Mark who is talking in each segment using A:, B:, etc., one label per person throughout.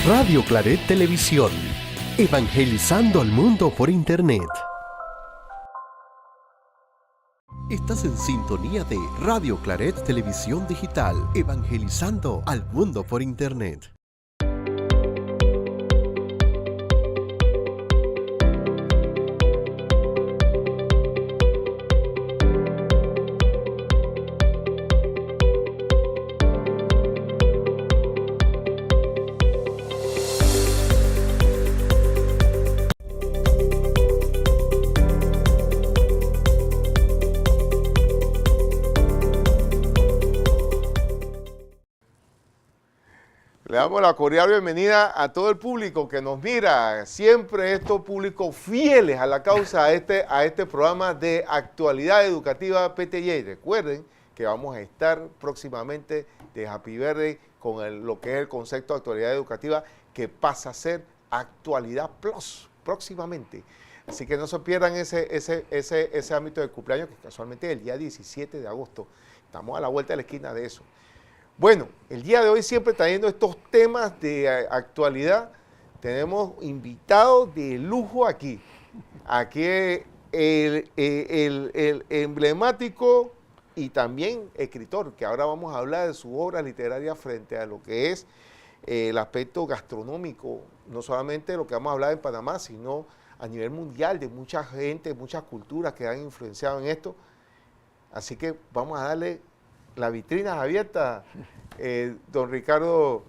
A: Radio Claret Televisión, evangelizando al mundo por Internet. Estás en sintonía de Radio Claret Televisión Digital, evangelizando al mundo por Internet.
B: Le damos la cordial bienvenida a todo el público que nos mira, siempre estos públicos fieles a la causa a este programa de actualidad educativa PTY. Recuerden que vamos a estar próximamente de Happy Verde con lo que es el concepto de actualidad educativa que pasa a ser Actualidad Plus próximamente. Así que no se pierdan ese ámbito de cumpleaños que casualmente es el día 17 de agosto. Estamos a la vuelta de la esquina de eso. Bueno, el día de hoy siempre trayendo estos temas de actualidad, tenemos invitados de lujo aquí. Aquí el emblemático y también escritor, que ahora vamos a hablar de su obra literaria frente a lo que es el aspecto gastronómico, no solamente lo que vamos a hablar en Panamá, sino a nivel mundial de mucha gente, muchas culturas que han influenciado en esto. Así que vamos a darle la vitrina abierta, don Ricardo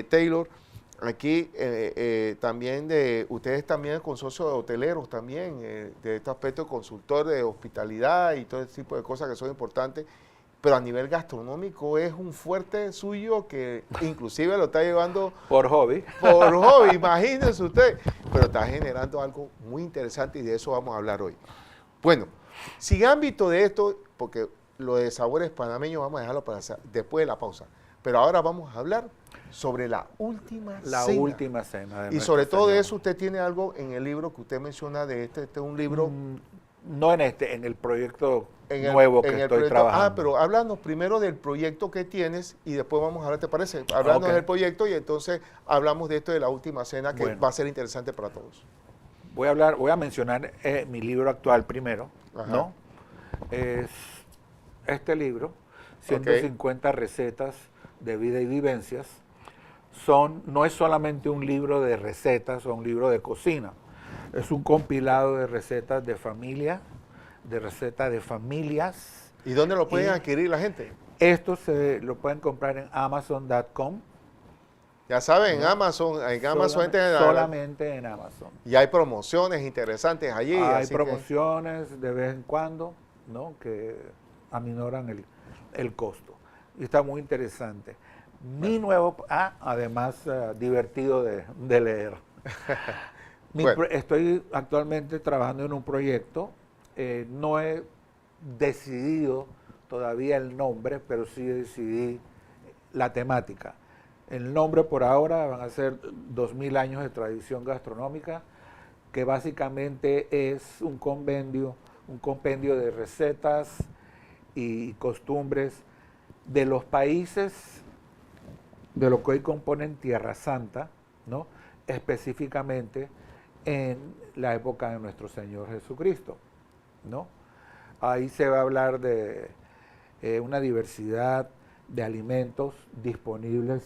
B: Taylor, aquí también ustedes también el consorcio de hoteleros también, de este aspecto de consultor de hospitalidad y todo ese tipo de cosas que son importantes, pero a nivel gastronómico es un fuerte suyo que inclusive lo está llevando
C: por hobby.
B: Por hobby, imagínense usted, pero está generando algo muy interesante y de eso vamos a hablar hoy. Bueno, sin ámbito de esto, porque lo de sabores panameños vamos a dejarlo para después de la pausa. Pero ahora vamos a hablar sobre la última cena.
C: La última cena.
B: Y sobre todo de eso, usted tiene algo en el libro que usted menciona de este es un libro.
C: No en el proyecto nuevo que estoy trabajando.
B: Pero háblanos primero del proyecto que tienes y después vamos a hablar, ¿te parece? Háblanos del proyecto y entonces hablamos de esto de la última cena que va a ser interesante para todos.
C: Voy a mencionar mi libro actual primero, ¿no? Es este libro, 150 recetas de vida y vivencias, no es solamente un libro de recetas o un libro de cocina, es un compilado de recetas de familia, de recetas de familias.
B: ¿Y dónde lo pueden adquirir la gente?
C: Esto se lo pueden comprar en Amazon.com.
B: Ya saben, Amazon,
C: solamente en Amazon.
B: Y hay promociones interesantes allí.
C: Hay promociones de vez en cuando, ¿no? Que aminoran el costo. Y está muy interesante. Mi nuevo, además divertido de leer. Estoy actualmente trabajando en un proyecto, no he decidido todavía el nombre, pero sí decidí la temática. El nombre por ahora van a ser 2000 años de tradición gastronómica, que básicamente es un compendio de recetas y costumbres de los países de lo que hoy componen Tierra Santa, ¿no? Específicamente en la época de nuestro Señor Jesucristo, ¿no? Ahí se va a hablar de una diversidad de alimentos disponibles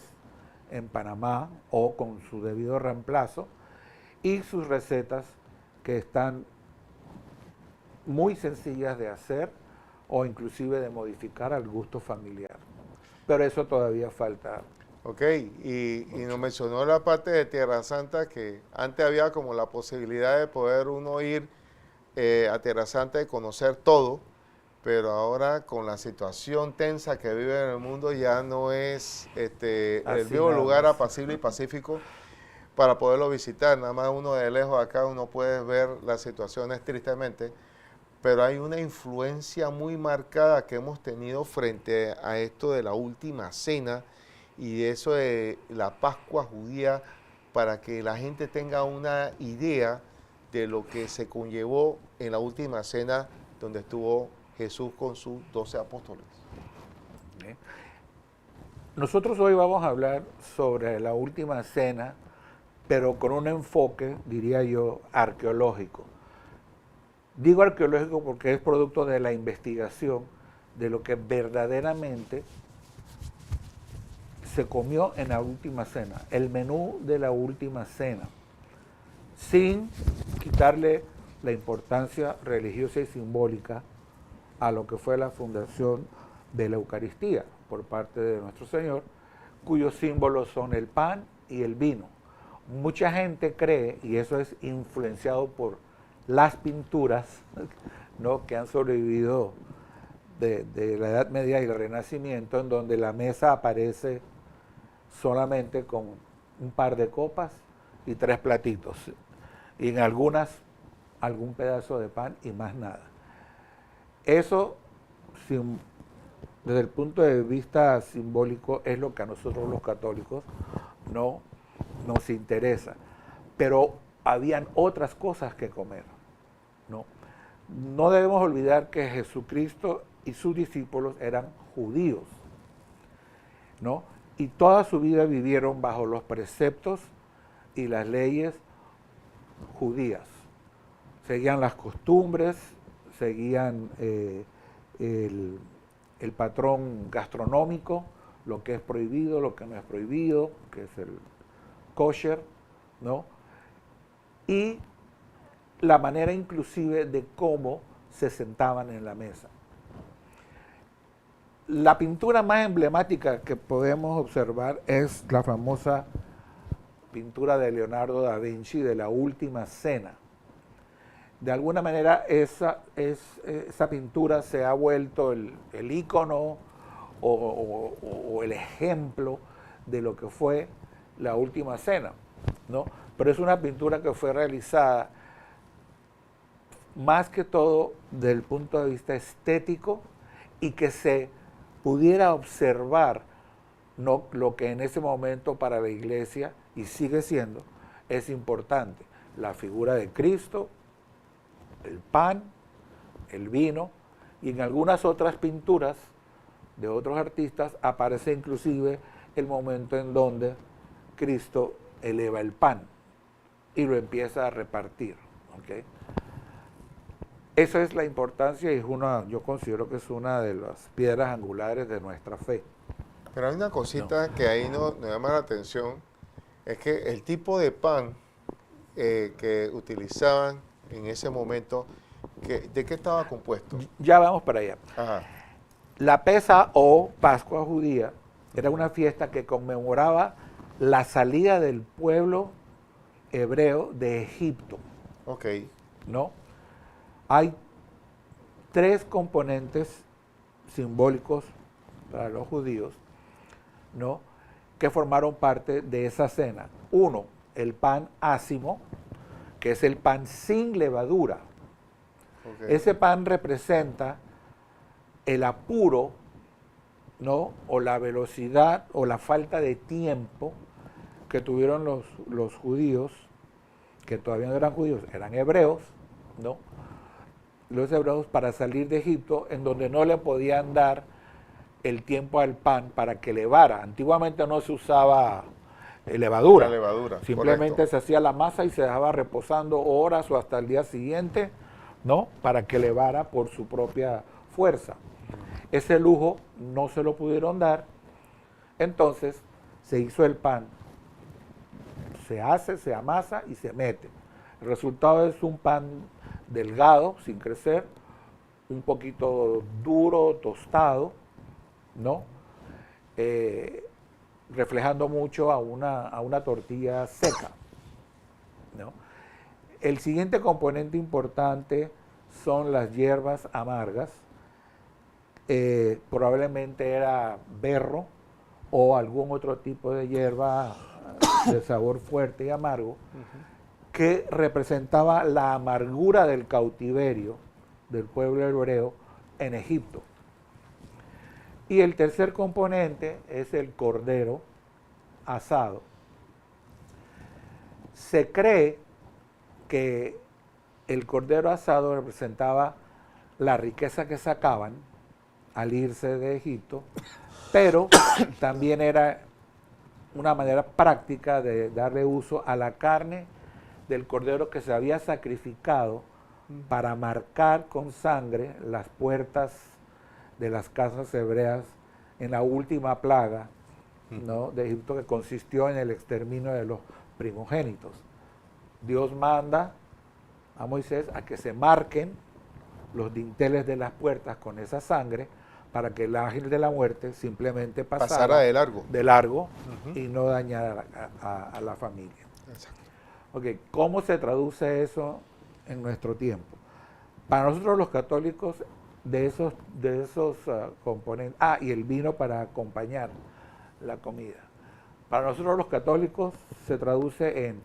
C: en Panamá o con su debido reemplazo y sus recetas que están muy sencillas de hacer o inclusive de modificar al gusto familiar. Pero eso todavía falta.
B: Ok, y nos mencionó la parte de Tierra Santa, que antes había como la posibilidad de poder uno ir a Tierra Santa y conocer todo, pero ahora con la situación tensa que vive en el mundo ya no es el mismo lugar apacible y pacífico para poderlo visitar. Nada más uno de lejos acá uno puede ver las situaciones tristemente, pero hay una influencia muy marcada que hemos tenido frente a esto de la última cena y de eso de la Pascua judía, para que la gente tenga una idea de lo que se conllevó en la última cena donde estuvo Jesús con sus 12 apóstoles.
C: Nosotros hoy vamos a hablar sobre la última cena, pero con un enfoque, diría yo, arqueológico. Digo arqueológico porque es producto de la investigación de lo que verdaderamente se comió en la última cena, el menú de la última cena, sin quitarle la importancia religiosa y simbólica a lo que fue la fundación de la Eucaristía por parte de nuestro Señor, cuyos símbolos son el pan y el vino. Mucha gente cree, y eso es influenciado por las pinturas, ¿no?, que han sobrevivido de la Edad Media y el Renacimiento, en donde la mesa aparece solamente con un par de copas y 3 platitos, y en algunas algún pedazo de pan y más nada. Eso, desde el punto de vista simbólico, es lo que a nosotros los católicos no nos interesa. Pero habían otras cosas que comer, ¿no? No debemos olvidar que Jesucristo y sus discípulos eran judíos, ¿no? Y toda su vida vivieron bajo los preceptos y las leyes judías. Seguían las costumbres, seguían el patrón gastronómico, lo que es prohibido, lo que no es prohibido, que es el kosher, ¿no? Y la manera inclusive de cómo se sentaban en la mesa. La pintura más emblemática que podemos observar es la famosa pintura de Leonardo da Vinci de la Última Cena. De alguna manera esa pintura se ha vuelto el ícono o el ejemplo de lo que fue la Última Cena, ¿no? Pero es una pintura que fue realizada más que todo desde el punto de vista estético y que se pudiera observar, ¿no?, lo que en ese momento para la iglesia, y sigue siendo, es importante: la figura de Cristo, el pan, el vino, y en algunas otras pinturas de otros artistas aparece inclusive el momento en donde Cristo eleva el pan y lo empieza a repartir, ¿okay? Esa es la importancia y es yo considero que es una de las piedras angulares de nuestra fe.
B: Pero hay una cosita que ahí nos llama la atención, es que el tipo de pan que utilizaban en ese momento, ¿de qué estaba compuesto?
C: Ya vamos para allá.
B: Ajá.
C: La Pesa o Pascua judía era una fiesta que conmemoraba la salida del pueblo hebreo de Egipto.
B: Ok.
C: ¿No? Hay 3 componentes simbólicos para los judíos, ¿no?, que formaron parte de esa cena. Uno, el pan ácimo, que es el pan sin levadura.
B: Okay.
C: Ese pan representa el apuro, ¿no?, o la velocidad o la falta de tiempo que tuvieron los judíos, que todavía no eran judíos, eran hebreos, ¿no?, los hebreos, para salir de Egipto, en donde no le podían dar el tiempo al pan para que levara. Antiguamente no se usaba levadura.
B: La levadura,
C: simplemente
B: correcto.
C: se hacía la masa y se dejaba reposando horas o hasta el día siguiente, ¿no?, para que levara por su propia fuerza. Ese lujo no se lo pudieron dar, entonces se hizo el pan, se hace, se amasa y se mete. El resultado es un pan delgado, sin crecer, un poquito duro, tostado, ¿no?, reflejando mucho a una tortilla seca, ¿no? El siguiente componente importante son las hierbas amargas. Probablemente era berro o algún otro tipo de hierba de sabor fuerte y amargo, que representaba la amargura del cautiverio del pueblo hebreo en Egipto. Y el tercer componente es el cordero asado. Se cree que el cordero asado representaba la riqueza que sacaban al irse de Egipto, pero también era una manera práctica de darle uso a la carne del cordero que se había sacrificado para marcar con sangre las puertas de las casas hebreas en la última plaga, ¿no?, de Egipto, que consistió en el exterminio de los primogénitos. Dios manda a Moisés a que se marquen los dinteles de las puertas con esa sangre para que el ángel de la muerte simplemente pasara
B: de largo.
C: Y no dañara a la familia. Okay, ¿cómo se traduce eso en nuestro tiempo? Para nosotros los católicos, de esos componentes, y el vino para acompañar la comida. Para nosotros los católicos se traduce en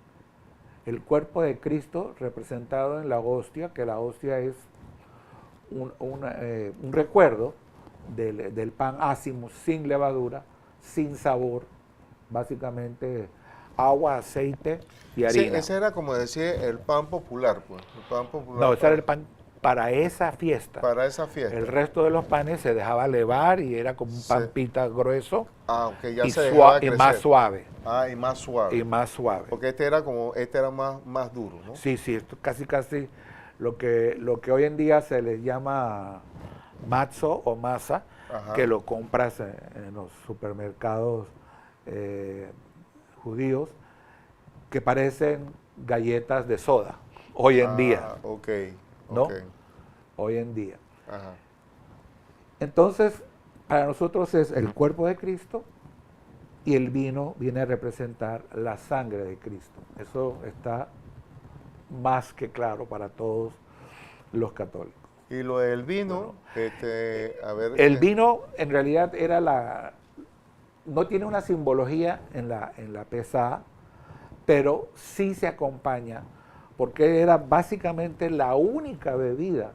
C: el cuerpo de Cristo representado en la hostia, que la hostia es un recuerdo del pan ácimo, sin levadura, sin sabor, básicamente agua, aceite y harina.
B: Sí, ese era, como decía, el pan popular, pues. El pan popular.
C: No, ese era el pan para esa fiesta.
B: Para esa fiesta.
C: El resto de los panes se dejaba levar y era como un pan pita grueso.
B: Aunque ya
C: y
B: se dejaba
C: y más suave.
B: Y más suave.
C: Y más suave.
B: Porque este era más duro, ¿no?
C: Sí, esto casi lo que hoy en día se le llama matzo o masa, que lo compras en los supermercados judíos, que parecen galletas de soda hoy en día. ¿No? Hoy en día.
B: Ajá.
C: Entonces, para nosotros es el cuerpo de Cristo y el vino viene a representar la sangre de Cristo. Eso está más que claro para todos los católicos.
B: Y lo del vino, bueno,
C: el vino en realidad no tiene una simbología en la pesada, pero sí se acompaña, porque era básicamente la única bebida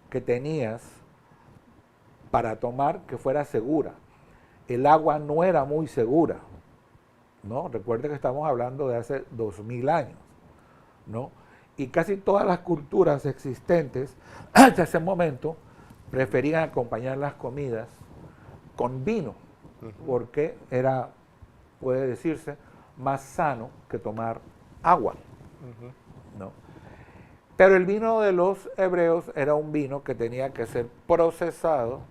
C: que tenías para tomar que fuera segura. El agua no era muy segura, ¿no? Recuerde que estamos hablando de hace 2000 años, ¿no? Y casi todas las culturas existentes hasta ese momento preferían acompañar las comidas con vino, porque era, puede decirse, más sano que tomar agua, ¿no? Pero el vino de los hebreos era un vino que tenía que ser procesado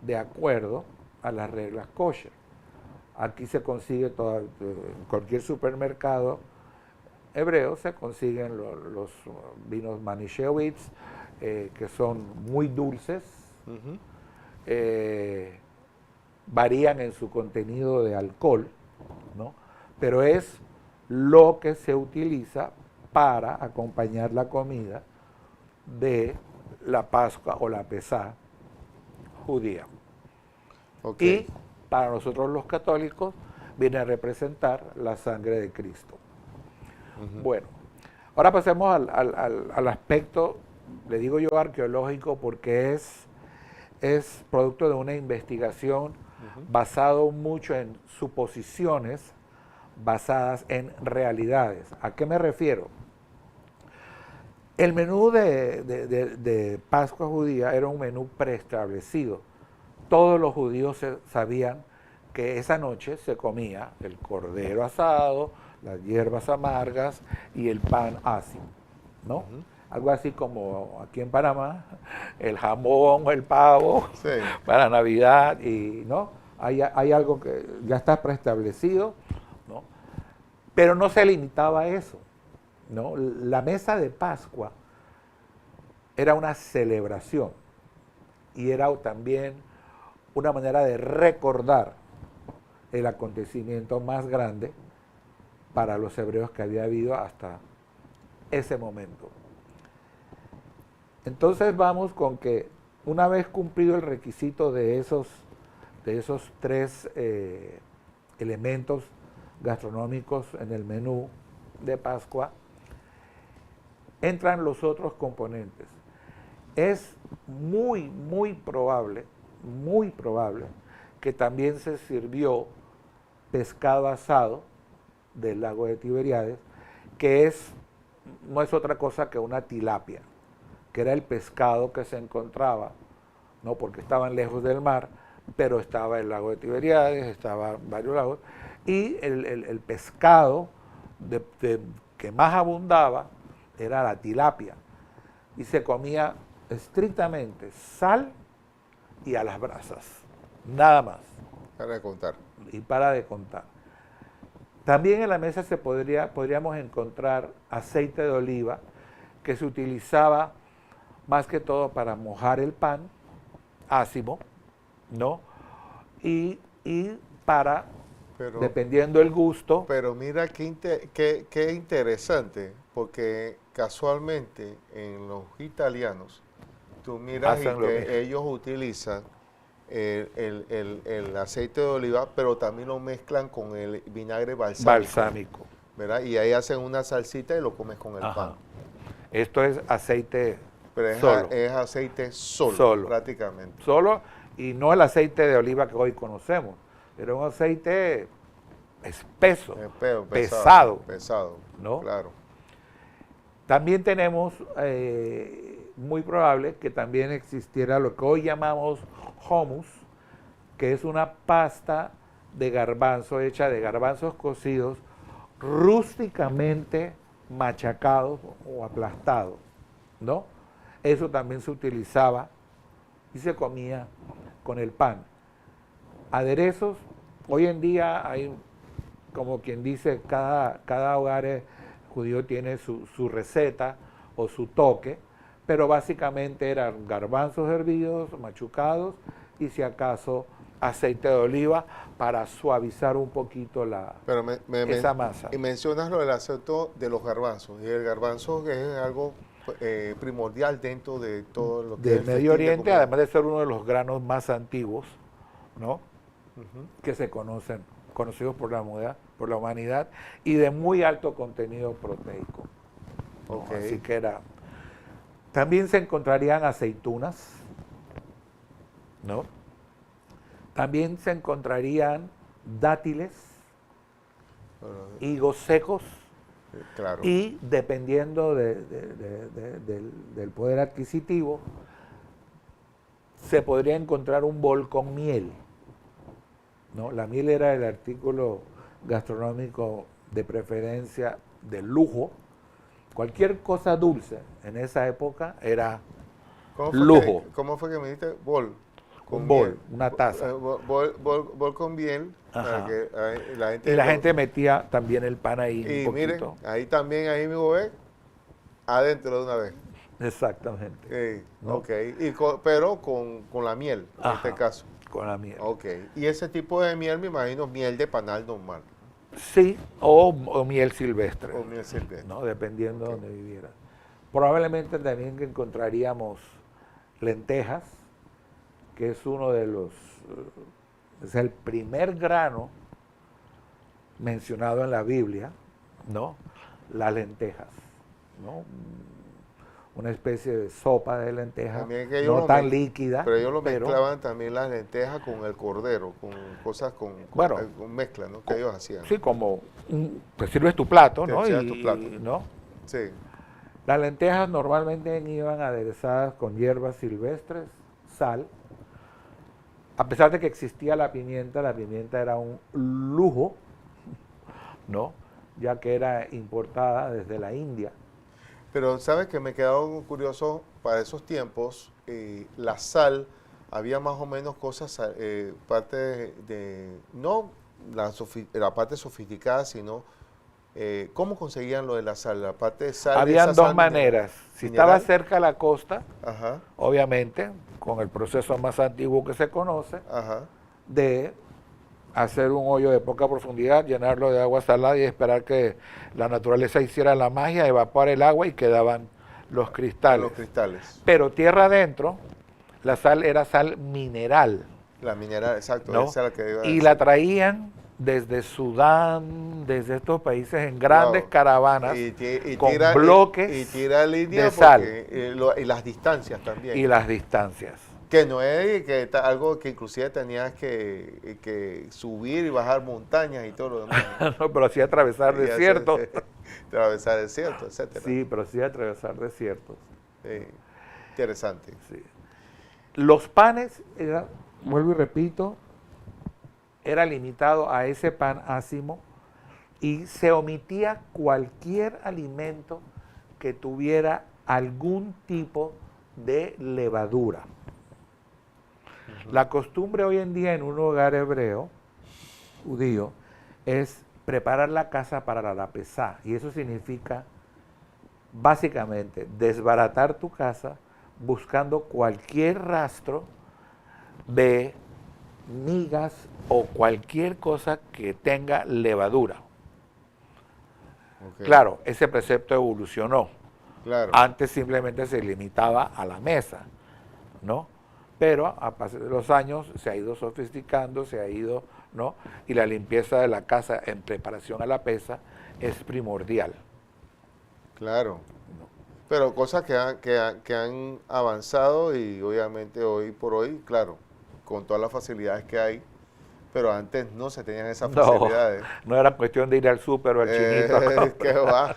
C: de acuerdo a las reglas kosher. Aquí se consigue en cualquier supermercado hebreo se consiguen los vinos Manischewitz, que son muy dulces, varían en su contenido de alcohol, ¿no? Pero es lo que se utiliza para acompañar la comida de la Pascua o la Pesá judía. Y para nosotros los católicos viene a representar la sangre de Cristo. Bueno, ahora pasemos al aspecto, le digo yo arqueológico, porque es producto de una investigación basado mucho en suposiciones basadas en realidades. ¿A qué me refiero? El menú de Pascua judía era un menú preestablecido. Todos los judíos sabían que esa noche se comía el cordero asado, las hierbas amargas y el pan ácimo, ¿no? Algo así como aquí en Panamá, el jamón o el pavo para Navidad, y ¿no? Hay algo que ya está preestablecido, ¿no? Pero no se limitaba a eso, ¿no? La mesa de Pascua era una celebración y era también una manera de recordar el acontecimiento más grande para los hebreos que había habido hasta ese momento. Entonces vamos con que una vez cumplido el requisito de esos tres elementos gastronómicos en el menú de Pascua, entran los otros componentes. Es muy probable que también se sirvió pescado asado del lago de Tiberíades, que no es otra cosa que una tilapia, que era el pescado que se encontraba ¿no? Porque estaban lejos del mar, pero estaba el lago de Tiberíades, estaban varios lagos, y el pescado que más abundaba era la tilapia, y se comía estrictamente sal y a las brasas, nada más,
B: Para de contar.
C: y para de contar. También en la mesa podríamos encontrar aceite de oliva, que se utilizaba más que todo para mojar el pan, ácimo, ¿no? Y para,
B: Pero,
C: dependiendo del gusto,
B: pero mira qué interesante, porque casualmente en los italianos, tú miras y
C: Hacen lo
B: que
C: mismo.
B: ellos utilizan el aceite de oliva, pero también lo mezclan con el vinagre balsámico, ¿verdad? Y ahí hacen una salsita y lo comes con el
C: Ajá.
B: pan.
C: Esto es aceite
B: Pero es,
C: solo.
B: es aceite solo,
C: Solo.
B: prácticamente.
C: Solo, y no el aceite de oliva que hoy conocemos, era un aceite espeso,
B: Es
C: pesado,
B: pesado,
C: ¿no?
B: Claro.
C: También tenemos, muy probable que también existiera lo que hoy llamamos hummus, que es una pasta de garbanzo hecha de garbanzos cocidos, rústicamente machacados o aplastados, ¿no? Eso también se utilizaba y se comía con el pan. Aderezos, hoy en día hay, como quien dice, cada hogar judío tiene su receta o su toque, pero básicamente eran garbanzos hervidos, machucados y si acaso aceite de oliva para suavizar un poquito
B: Pero
C: esa masa.
B: Y mencionas lo del aceite de los garbanzos. Y el garbanzo es algo primordial dentro de todo lo que es
C: Del
B: el
C: Medio
B: festín de
C: Oriente,
B: comida.
C: además de ser uno de los granos más antiguos, ¿no?
B: Ujú.
C: Que se conocidos por la humanidad, y de muy alto contenido proteico, ¿no?
B: Ok.
C: Así que era. También se encontrarían aceitunas, ¿no? También se encontrarían dátiles,
B: Bueno,
C: higos secos,
B: claro.
C: y dependiendo del poder adquisitivo, se podría encontrar un bol con miel, ¿no? La miel era el artículo gastronómico de preferencia de lujo. Cualquier cosa dulce en esa época era lujo.
B: ¿Cómo fue que me dijiste? Bol.
C: Un bol,
B: miel.
C: una taza.
B: Bol con miel. Para
C: Ajá.
B: que la gente
C: Y la gente metía también el pan ahí
B: Y
C: un
B: miren,
C: poquito.
B: ahí también, ahí mismo ve, adentro de una vez.
C: Exactamente. ¿no?
B: Ok, pero con la miel, en
C: Ajá.
B: este caso.
C: Con la miel.
B: Ok, y ese tipo de miel, me imagino, miel de panal normal,
C: Sí, o miel silvestre,
B: o miel silvestre.
C: ¿no? Dependiendo de
B: Ok.
C: donde viviera. Probablemente también que encontraríamos lentejas, que es uno de los, es el primer grano mencionado en la Biblia, ¿no? Las lentejas, ¿no? Una especie de sopa de lentejas,
B: También que ellos
C: no
B: lo
C: tan
B: mez-
C: líquida,
B: Pero ellos lo mezclaban también las lentejas con el cordero, con cosas
C: Bueno,
B: con mezcla, ¿no? Que ellos hacían.
C: sí, como, te sirves tu plato,
B: Te
C: ¿no?
B: sirves tu plato.
C: ¿no?
B: Sí.
C: Las lentejas normalmente iban aderezadas con hierbas silvestres, sal. A pesar de que existía la pimienta era un lujo, ¿no? Ya que era importada desde la India.
B: Pero sabes que me quedó curioso para esos tiempos, la sal, había más o menos cosas, parte no la parte sofisticada, sino cómo conseguían lo de la sal, la parte de sal.
C: Habían
B: esa
C: dos
B: sal
C: maneras. Si
B: mineral.
C: estaba cerca de la costa,
B: Ajá,
C: obviamente, con el proceso más antiguo que se conoce,
B: ajá.
C: de hacer un hoyo de poca profundidad, llenarlo de agua salada y esperar que la naturaleza hiciera la magia, evaporar el agua y quedaban los cristales.
B: Los cristales.
C: Pero tierra adentro, la sal era sal mineral,
B: La mineral, exacto,
C: ¿no?
B: esa es la que iba a
C: Y
B: decir.
C: la traían desde Sudán, desde estos países en grandes
B: Wow.
C: caravanas
B: Y
C: con
B: tira,
C: bloques
B: y tira línea
C: de sal.
B: porque, y las distancias también.
C: y las distancias.
B: Que no es que algo que inclusive tenías que subir y bajar montañas y todo lo demás.
C: No, pero sí atravesar
B: Y hacer-
C: desiertos.
B: Atravesar desiertos, etcétera.
C: Sí, pero sí atravesar desiertos.
B: Interesante.
C: Sí. Los panes, vuelvo y repito, era limitado a ese pan ácimo y se omitía cualquier alimento que tuviera algún tipo de levadura. La costumbre hoy en día en un hogar hebreo, judío, es preparar la casa para la pesá. Y eso significa, básicamente, desbaratar tu casa buscando cualquier rastro de migas o cualquier cosa que tenga levadura.
B: Ok.
C: Claro, ese precepto evolucionó.
B: Claro.
C: Antes simplemente se limitaba a la mesa, ¿no? Pero a pasar de los años se ha ido sofisticando, se ha ido, ¿no? Y la limpieza de la casa en preparación a la pesa es primordial.
B: Claro. Pero cosas que han avanzado y obviamente hoy por hoy, claro, con todas las facilidades que hay, pero antes no se tenían esas
C: No,
B: facilidades.
C: no era cuestión de ir al súper o al chinito. a comprar.
B: ¿Qué va?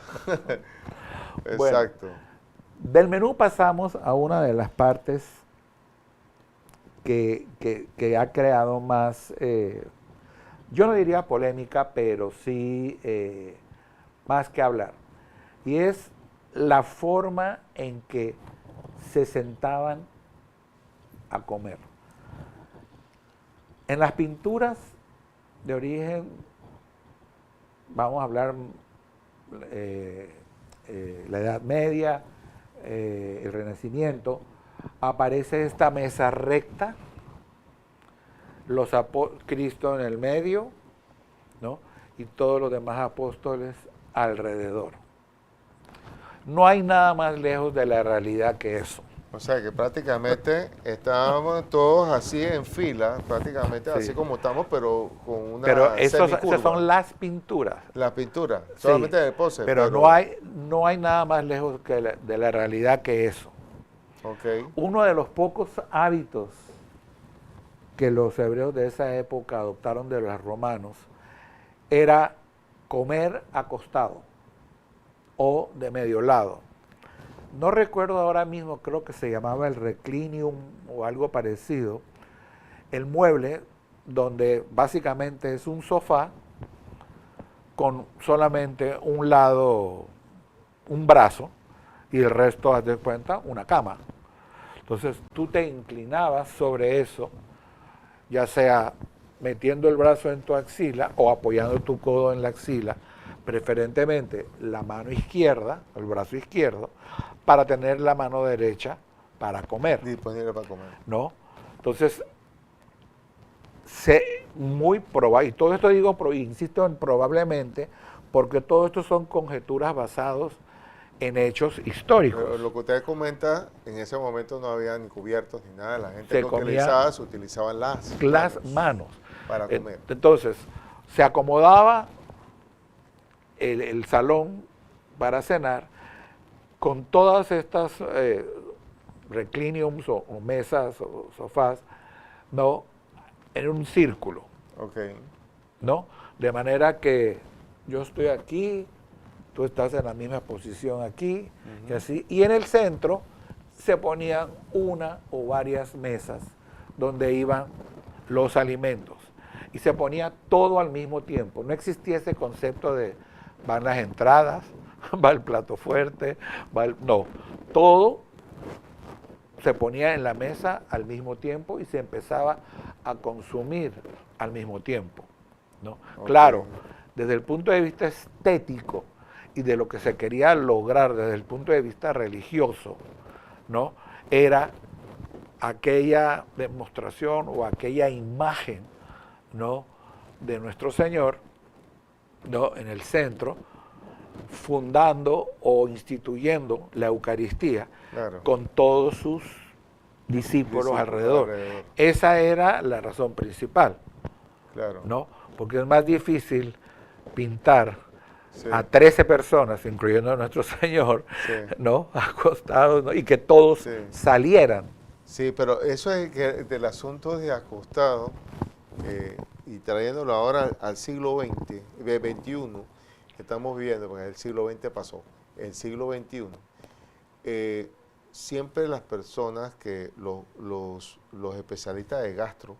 C: Bueno.
B: Exacto.
C: Del menú pasamos a una de las partes que ha creado más, yo no diría polémica, pero sí más que hablar. Y es la forma en que se sentaban a comer. En las pinturas de origen, vamos a hablar la Edad Media, el Renacimiento, aparece esta mesa recta, Cristo en el medio, ¿no? Y todos los demás apóstoles alrededor. No hay nada más lejos de la realidad que eso.
B: O sea que prácticamente estábamos todos así en fila, prácticamente
C: Sí.
B: así como estamos, pero con una
C: Pero esas
B: semicurva.
C: son las pinturas.
B: La pintura,
C: Sí,
B: solamente de pose.
C: pero no hay nada más lejos de la realidad que eso.
B: Ok,
C: Uno de los pocos hábitos que los hebreos de esa época adoptaron de los romanos era comer acostado o de medio lado. No recuerdo ahora mismo, creo que se llamaba el reclinium o algo parecido, el mueble donde básicamente es un sofá con solamente un lado, un brazo, y el resto, haz de cuenta, una cama. Entonces tú te inclinabas sobre eso, ya sea metiendo el brazo en tu axila o apoyando tu codo en la axila, preferentemente la mano izquierda, el brazo izquierdo, para tener la mano derecha para comer,
B: disponible para comer.
C: ¿no? Entonces, muy probable, y todo esto digo, insisto en probablemente, porque todo esto son conjeturas basadas en hechos históricos.
B: Pero lo que usted comenta, en ese momento no había ni cubiertos ni nada. La gente
C: Se
B: que
C: comía
B: se utilizaban las
C: manos.
B: para comer.
C: Entonces, se acomodaba el salón para cenar con todas estas recliniums o mesas o sofás, ¿no? En un círculo,
B: Ok,
C: ¿no? De manera que yo estoy aquí, tú estás en la misma posición aquí, y así. Y en el centro se ponían una o varias mesas donde iban los alimentos. Y se ponía todo al mismo tiempo. No existía ese concepto de van las entradas, va el plato fuerte, no. Todo se ponía en la mesa al mismo tiempo y se empezaba a consumir al mismo tiempo, ¿no?
B: Ok.
C: Claro, desde el punto de vista estético y de lo que se quería lograr desde el punto de vista religioso, ¿no? Era aquella demostración o aquella imagen, ¿no? De nuestro Señor, ¿no? En el centro, fundando o instituyendo la Eucaristía,
B: claro.
C: con todos sus discípulos alrededor. Esa era la razón principal,
B: Claro.
C: ¿no? Porque es más difícil pintar
B: Sí.
C: a 13 personas, incluyendo a nuestro Señor,
B: Sí.
C: ¿no? Acostados, ¿no? Y que todos
B: Sí.
C: salieran.
B: Sí, pero eso es del asunto de acostado y trayéndolo ahora al siglo XX, XXI, que estamos viviendo, porque el siglo XX pasó, el siglo XXI, siempre las personas que los especialistas de gastro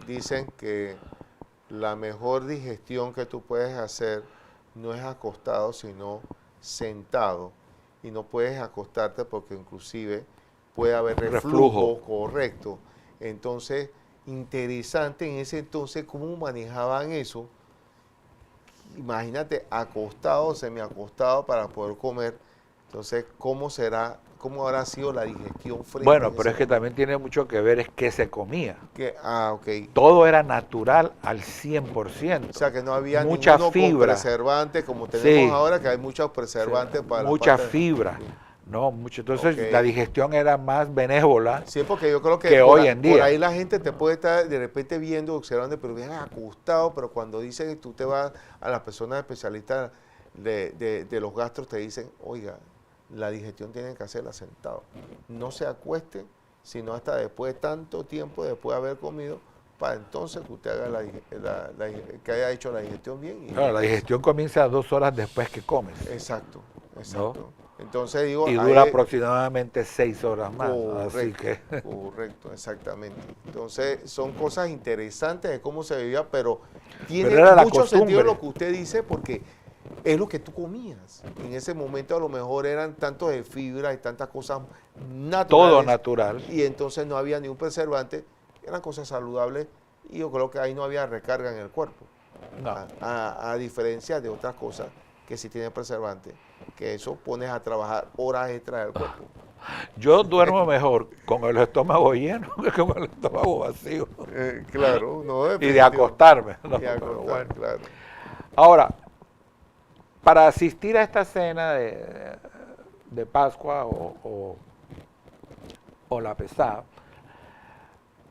B: dicen que la mejor digestión que tú puedes hacer no es acostado, sino sentado. Y no puedes acostarte porque inclusive puede haber reflujo, correcto. Entonces, interesante en ese entonces cómo manejaban eso. Imagínate, acostado, semiacostado para poder comer. Entonces, ¿cómo habrá sido la digestión frente
C: Bueno,
B: en
C: pero
B: ese
C: es que
B: momento?
C: también tiene mucho que ver es qué se comía.
B: Ok.
C: Todo era natural al 100%.
B: O sea, que no había
C: Mucha
B: ninguno con
C: fibra.
B: preservantes, como tenemos
C: Sí.
B: ahora, que hay muchos preservantes para la
C: Mucha
B: parte.
C: fibra, ¿no? Entonces
B: Ok.
C: la digestión era más benévola
B: Sí, porque yo creo que,
C: que hoy en
B: por
C: día.
B: ahí la gente te puede estar de repente viendo, observando, pero bien acostado, pero cuando dicen que tú te vas a las personas especialistas de los gastros, te dicen, oiga, la digestión tienen que hacerla sentado. No se acueste, sino hasta después de tanto tiempo, después de haber comido, para entonces que usted haga que haya hecho la digestión bien.
C: Claro, la digestión comienza 2 horas después que comes.
B: Exacto. Entonces digo,
C: Y
B: ahí
C: dura aproximadamente 6 horas más. Así
B: correcto,
C: que
B: correcto, exactamente. Entonces son cosas interesantes de cómo se vivía, pero tiene
C: Pero era la
B: mucho sentido
C: costumbre.
B: lo que usted dice porque es lo que tú comías. En ese momento a lo mejor eran tantos de fibra y tantas cosas naturales.
C: todo natural.
B: Y entonces no había ni un preservante, eran cosas saludables y yo creo que ahí no había recarga en el cuerpo.
C: No.
B: A diferencia de otras cosas que sí tienen preservante, que eso pones a trabajar horas extras del cuerpo.
C: Yo duermo mejor con el estómago lleno que con el estómago vacío.
B: Claro, no,
C: Y de
B: definitivo.
C: acostarme. ¿no?
B: Y acostar,
C: Pero bueno.
B: claro.
C: Ahora, para asistir a esta cena de Pascua o la pesada,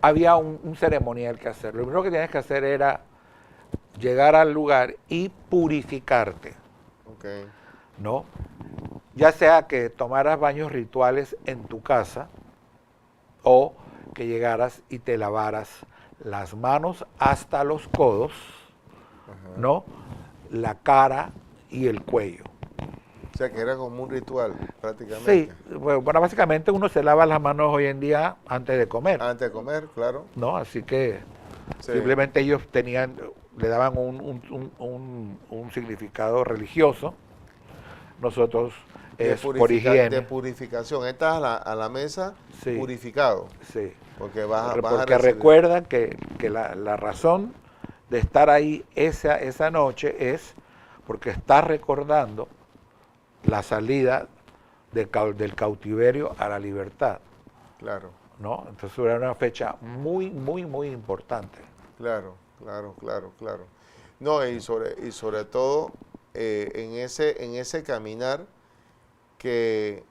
C: había un ceremonial que hacer. Lo primero que tienes que hacer era llegar al lugar y purificarte,
B: Ok,
C: ¿no? Ya sea que tomaras baños rituales en tu casa o que llegaras y te lavaras las manos hasta los codos, ¿no? La cara y el cuello.
B: o sea que era como un ritual
C: Sí,
B: prácticamente.
C: bueno, básicamente uno se lava las manos hoy en día antes de comer,
B: Antes de comer, claro.
C: ¿no? Así que
B: Sí.
C: simplemente ellos le daban un significado religioso. Nosotros es por
B: De
C: higiene.
B: purificación. Estás a la mesa
C: Sí.
B: purificado,
C: Sí.
B: porque vas a
C: Porque
B: recibir.
C: recuerda que la razón de estar ahí esa noche es porque estás recordando la salida del cautiverio a la libertad,
B: Claro,
C: ¿no? Entonces era una fecha muy, muy, muy importante.
B: claro. No, y sobre todo en ese caminar que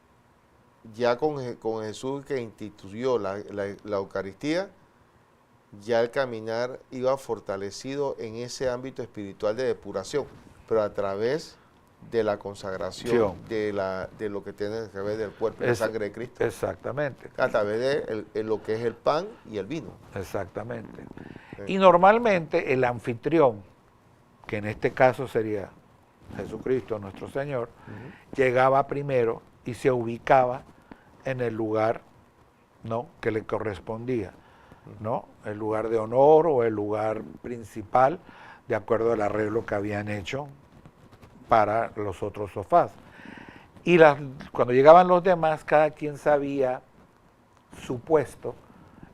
B: ya con Jesús que instituyó la Eucaristía, ya el caminar iba fortalecido en ese ámbito espiritual de depuración, pero a través de la consagración de lo que tiene que ver del cuerpo y la sangre de Cristo,
C: Exactamente.
B: a través de lo que es el pan y el vino.
C: Exactamente.
B: Sí.
C: Y normalmente el anfitrión, que en este caso sería Jesucristo, nuestro Señor, llegaba primero y se ubicaba en el lugar, ¿no?, que le correspondía, ¿no? El lugar de honor o el lugar principal, de acuerdo al arreglo que habían hecho para los otros sofás. Y cuando llegaban los demás, cada quien sabía su puesto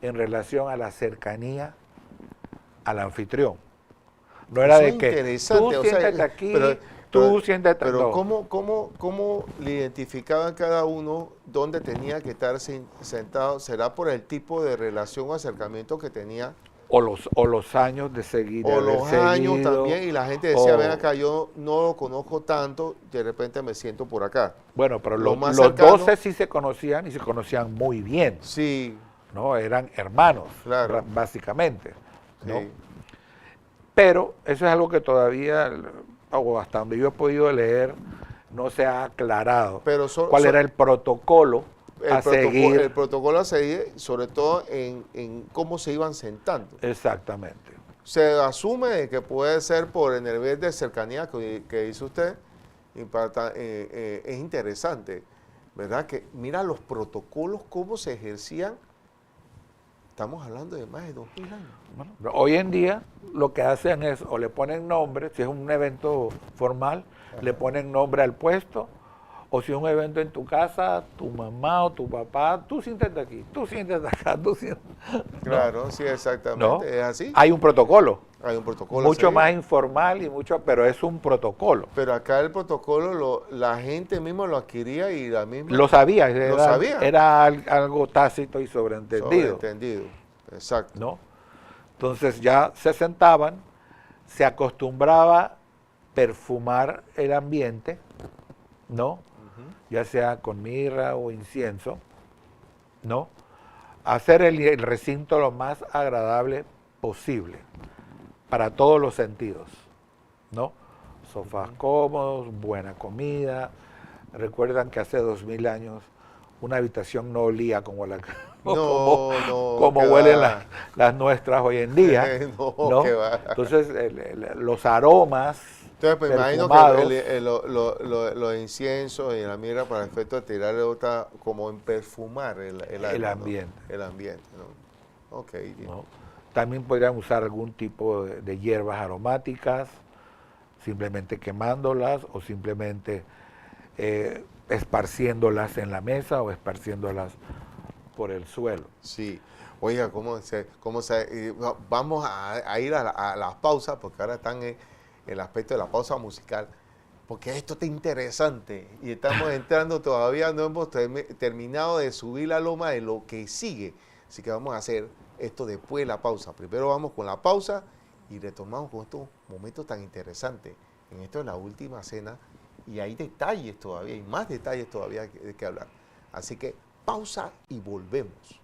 C: en relación a la cercanía al anfitrión. No era
B: Eso
C: de
B: es
C: que
B: interesante,
C: tú
B: o sea,
C: siéntate aquí,
B: pero-
C: tú siéntate...
B: Pero
C: no.
B: ¿cómo le identificaban cada uno dónde tenía que estar sentado? ¿Será por el tipo de relación o acercamiento que tenía?
C: O los años de seguir.
B: O los años también, y la gente decía, ven acá, yo no lo conozco tanto, de repente me siento por acá.
C: Bueno, pero
B: Lo
C: los
B: más cercano-
C: 12 sí se conocían y se conocían muy bien,
B: Sí,
C: ¿no? Eran hermanos,
B: Claro.
C: Básicamente, ¿no?
B: sí.
C: Pero eso es algo que todavía, o hasta donde yo he podido leer, no se ha aclarado.
B: Pero
C: ¿Cuál era el protocolo a seguir?
B: El protocolo a seguir, sobre todo en cómo se iban sentando.
C: Exactamente.
B: Se asume de que puede ser por el nivel de cercanía que dice usted. Es interesante. ¿verdad? Que mira los protocolos, cómo se ejercían. Estamos hablando de más de 2000 años.
C: Bueno, pero hoy en día lo que hacen es o le ponen nombre, si es un evento formal, le ponen nombre al puesto, o si es un evento en tu casa, tu mamá o tu papá, tú siéntate aquí, tú siéntate acá, tú siéntate.
B: Claro, sí, exactamente.
C: ¿No?
B: Es así.
C: Hay un protocolo,
B: Hay un protocolo.
C: mucho
B: a seguir.
C: más informal y mucho, pero es un protocolo.
B: Pero acá el protocolo, la gente misma lo adquiría y la misma...
C: Lo sabía,
B: sabía.
C: era algo tácito y sobreentendido.
B: Sobreentendido, exacto.
C: ¿No? Entonces ya se sentaban, se acostumbraba perfumar el ambiente, ¿no? Ya sea con mirra o incienso, ¿no? Hacer el recinto lo más agradable posible para todos los sentidos, ¿no? Sofás cómodos, buena comida. Recuerdan que hace 2000 años una habitación no olía como la como
B: qué
C: huelen
B: va.
C: las nuestras hoy en día,
B: No,
C: ¿no?
B: qué va.
C: Entonces los aromas
B: Entonces, pues imagino
C: perfumados,
B: que los inciensos y la mirra para el efecto de tirarle otra, como en perfumar el alma, ¿no?
C: ambiente.
B: El ambiente, ¿no? Ok. Bien.
C: ¿no? También podrían usar algún tipo de hierbas aromáticas, simplemente quemándolas o simplemente esparciéndolas en la mesa o esparciéndolas por el suelo.
B: Sí. Oiga, vamos a ir a las pausas, porque ahora están en el aspecto de la pausa musical, porque esto está interesante y estamos entrando, todavía no hemos terminado de subir la loma de lo que sigue. Así que vamos a hacer esto después de la pausa. Primero vamos con la pausa y retomamos con estos momentos tan interesantes. En esto es la última cena y hay detalles todavía, hay más detalles todavía de que hablar. Así que pausa y volvemos.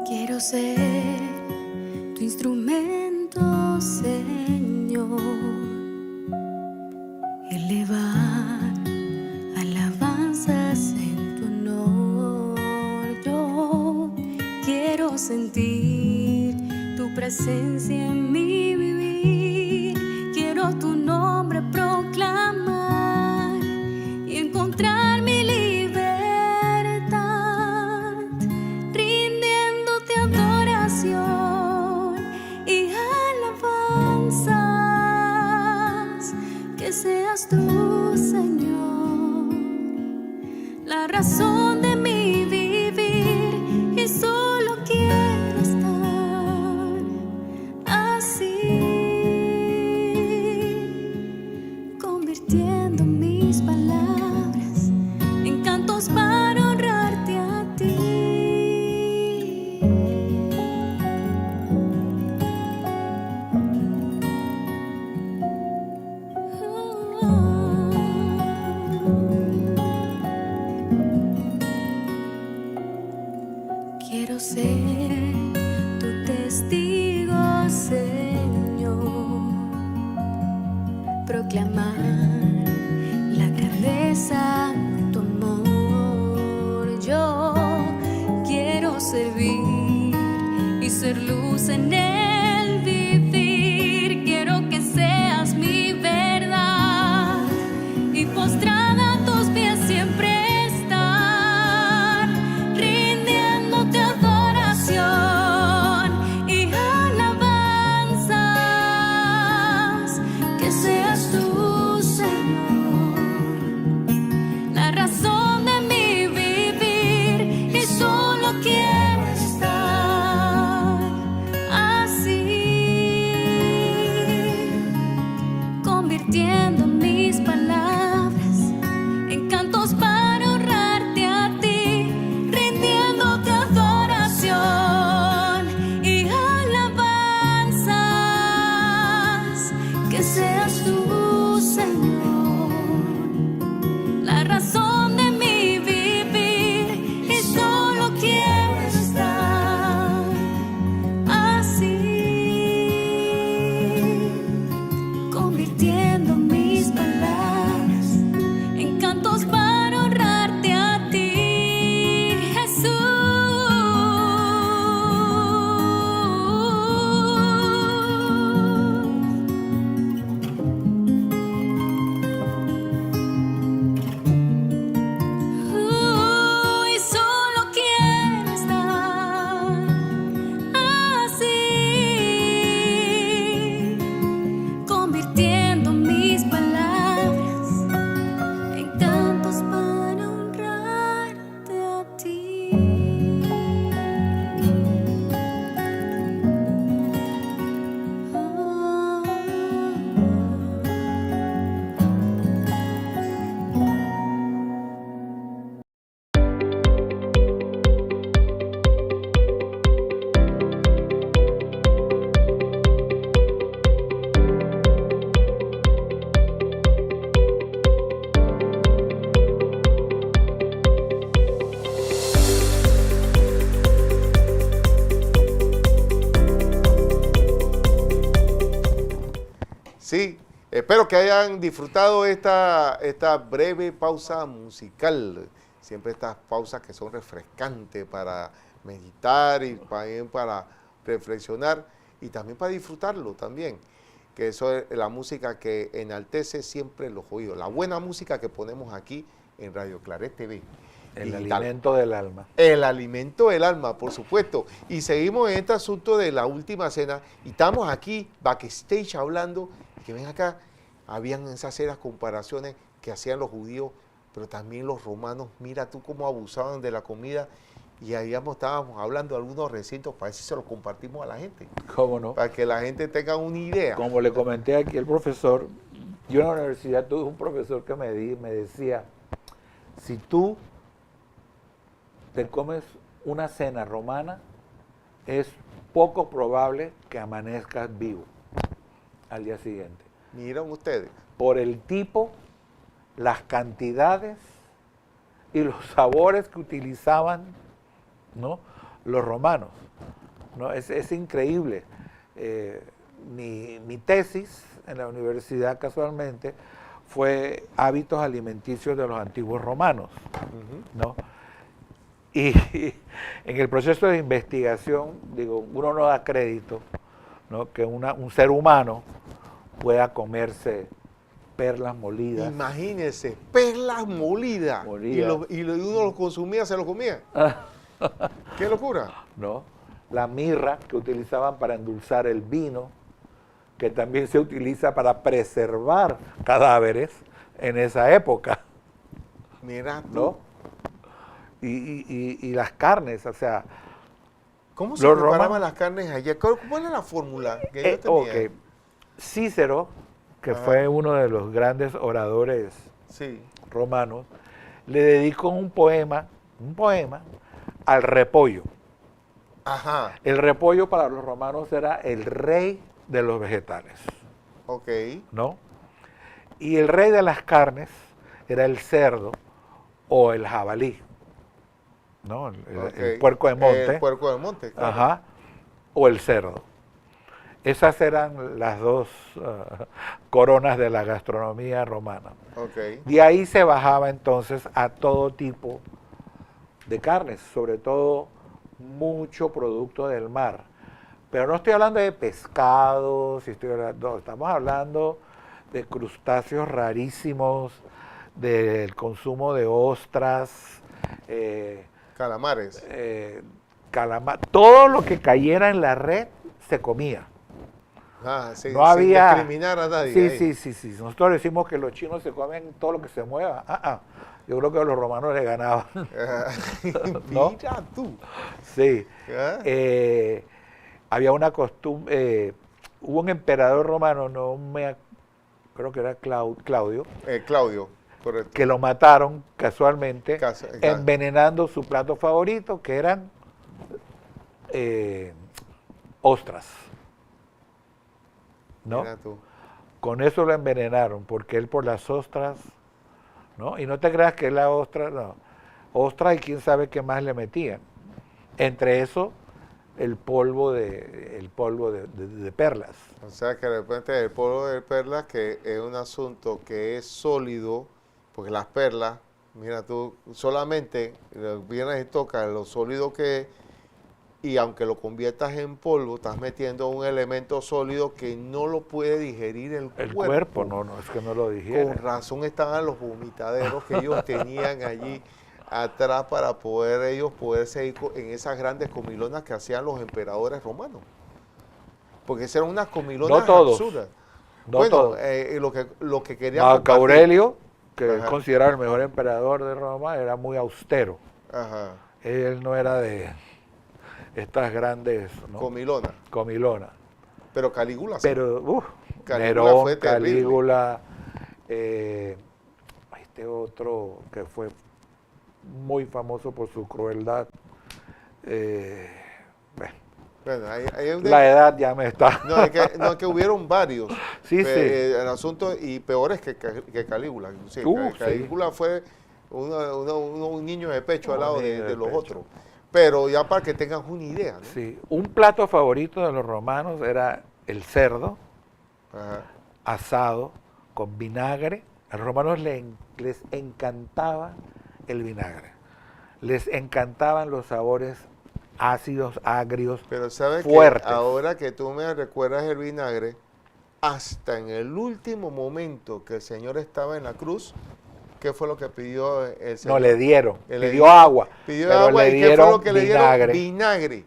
D: Quiero ser tu instrumento, Señor, elevar alabanzas en tu honor. Yo quiero sentir tu presencia en mi vivir. Quiero tu nombre proclamar y encontrar mi libertad, rindiéndote adoración y alabanzas. Que seas tú, Señor, la razón de mi vivir, y solo quiero estar así, convirtiendo mis palabras en cantos para honrarte a ti. Quiero ser tu testigo, Señor, proclamar la grandeza de tu amor. Yo quiero servir y ser luz en el vivir. Quiero que seas mi verdad y postrada a tus pies siempre estar, rindiéndote adoración y alabanzas. Que seas tú, Señor, la razón de mi vivir, y solo quiero estar así, cantos para honrarte a ti, Jesús. Y solo quiero estar así, convirtiendo mis palabras en cantos para honrarte a ti.
B: Sí, espero que hayan disfrutado esta breve pausa musical. Siempre estas pausas que son refrescantes para meditar y también para reflexionar y también para disfrutarlo también. Que eso es la música que enaltece siempre los oídos. La buena música que ponemos aquí en Radio Claret TV.
C: El
B: Digital.
C: alimento del alma.
B: El alimento del alma, por supuesto. Y seguimos en este asunto de la última cena y estamos aquí backstage hablando, que ven acá, habían esas comparaciones que hacían los judíos, pero también los romanos. Mira tú cómo abusaban de la comida y ahí estábamos hablando de algunos recintos, para ver si se los compartimos a la gente,
C: ¿Cómo no?
B: para que la gente tenga una idea.
C: Como le comenté aquí al profesor, yo en la universidad tuve un profesor que me decía, si tú te comes una cena romana, es poco probable que amanezcas vivo al día siguiente.
B: Miren ustedes.
C: Por el tipo, las cantidades y los sabores que utilizaban, ¿no?, los romanos, ¿no? Es increíble. Mi tesis en la universidad, casualmente, fue hábitos alimenticios de los antiguos romanos, ¿no? Y en el proceso de investigación, digo, uno no da crédito, ¿no?, que un ser humano pueda comerse perlas molidas.
B: Imagínense, perlas molidas. Y uno los consumía, se los comía. ¡Qué locura!
C: ¿No? La mirra que utilizaban para endulzar el vino, que también se utiliza para preservar cadáveres en esa época,
B: Mira tú.
C: ¿no? Y las carnes, o sea,
B: ¿Cómo se
C: los
B: preparaban
C: romanos-
B: las carnes allá? ¿Cuál era la fórmula que ellos tenían?
C: ok. Cícero, que
B: Ajá.
C: fue uno de los grandes oradores
B: Sí.
C: romanos, le dedicó un poema al repollo.
B: Ajá.
C: El repollo para los romanos era el rey de los vegetales,
B: Ok.
C: ¿no? Y el rey de las carnes era el cerdo o el jabalí, ¿no? El
B: Ok.
C: puerco de monte.
B: El puerco de monte, claro.
C: Ajá, o el cerdo. Esas eran las dos coronas de la gastronomía romana.
B: Ok.
C: De ahí se bajaba entonces a todo tipo de carnes, sobre todo mucho producto del mar. Pero no estoy hablando de pescados, estamos hablando de crustáceos rarísimos, del consumo de ostras,
B: Calamares.
C: calamar, todo lo que cayera en la red se comía.
B: Ah, sí,
C: No había
B: sin discriminar a nadie. ahí.
C: Sí. Nosotros decimos que los chinos se comen todo lo que se mueva. Yo creo que los romanos le ganaban. ¿No?
B: Mira tú.
C: Sí.
B: ¿Ah?
C: Había una costumbre. Hubo un emperador romano, creo que era Claudio,
B: Claudio, correcto.
C: que lo mataron casualmente,
B: Claro.
C: envenenando su plato favorito, que eran ostras. ¿No?
B: Mira tú.
C: Con eso lo envenenaron, porque él por las ostras, ¿no? Y no te creas que es la ostra, no. Ostra y quién sabe qué más le metían. Entre eso, el polvo de perlas.
B: O sea que de repente el polvo de perlas, que es un asunto que es sólido, porque las perlas, mira tú, solamente vienes y tocas lo sólido que es, y aunque lo conviertas en polvo, estás metiendo un elemento sólido que no lo puede digerir el cuerpo.
C: No, es que no lo digiere.
B: Con razón estaban los vomitaderos que ellos tenían allí atrás para poder ellos poder seguir en esas grandes comilonas que hacían los emperadores romanos. Porque esas eran unas comilonas
C: No todos.
B: absurdas.
C: No
B: bueno,
C: todo.
B: lo que querían
C: Marco
B: compartir.
C: Aurelio, que es
B: Ajá.
C: considerado el mejor emperador de Roma, era muy austero.
B: Ajá.
C: Él no era de estas grandes, ¿no?
B: Comilona.
C: Comilonas.
B: Pero Calígula sí.
C: Pero,
B: Calígula
C: Nerón,
B: fue terrible.
C: Calígula, este otro que fue muy famoso por su crueldad. Bueno,
B: Bueno,
C: la edad ya me está.
B: no, es que hubieron varios.
C: Sí, sí.
B: El asunto, y peores que Calígula. Sí,
C: Sí.
B: Calígula fue un niño de pecho al
C: Un
B: lado
C: niño
B: de
C: de
B: los
C: pecho.
B: otros. Pero ya para que tengan una idea, ¿no?
C: Sí. Un plato favorito de los romanos era el cerdo
B: Ajá.
C: asado con vinagre. A los romanos les encantaba el vinagre. Les encantaban los sabores ácidos, agrios,
B: Pero sabes
C: fuertes.
B: que ahora que tú me recuerdas el vinagre, hasta en el último momento que el Señor estaba en la cruz, ¿qué fue lo que pidió el Señor?
C: No, le dieron.
B: Él le
C: Pidió
B: dio-
C: agua.
B: Pidió
C: pero
B: agua,
C: le
B: ¿y qué fue
C: dieron
B: lo que le
C: vinagre.
B: dieron? Vinagre,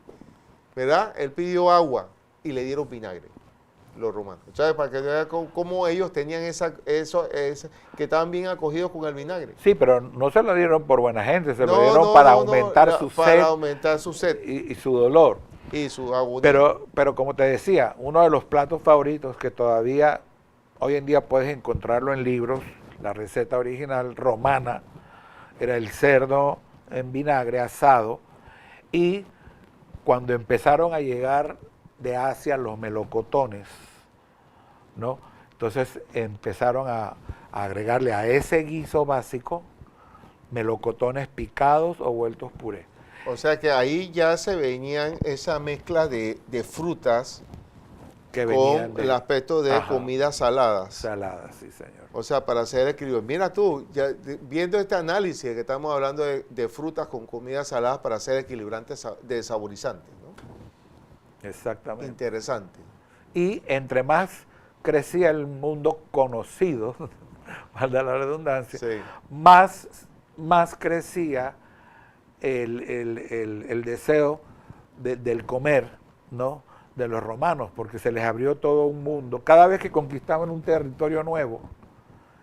B: ¿verdad? Él pidió agua y le dieron vinagre, los romanos. ¿Sabes? Para que vean cómo ellos tenían eso, que estaban bien acogidos con el vinagre.
C: Sí, pero no se lo dieron por buena gente, se lo
B: No,
C: dieron
B: no,
C: para
B: no,
C: aumentar
B: no,
C: su
B: para
C: sed
B: aumentar su sed
C: y su dolor.
B: y su agonía.
C: Pero como te decía, uno de los platos favoritos que todavía hoy en día puedes encontrarlo en libros, la receta original romana, era el cerdo en vinagre asado, y cuando empezaron a llegar de Asia los melocotones, ¿no? Entonces empezaron a agregarle a ese guiso básico melocotones picados o vueltos puré.
B: O sea que ahí ya se venían esa mezcla de frutas
C: Que venían
B: con el aspecto de
C: Ajá.
B: comidas saladas.
C: saladas, sí señor.
B: O sea, para hacer equilibrio. Mira tú, viendo este análisis que estamos hablando de frutas con comidas saladas para hacer equilibrantes de saborizantes, ¿no?
C: Exactamente.
B: Interesante.
C: Y entre más crecía el mundo conocido, valga la redundancia,
B: Sí.
C: más crecía el deseo del comer, ¿no?, de los romanos, porque se les abrió todo un mundo. Cada vez que conquistaban un territorio nuevo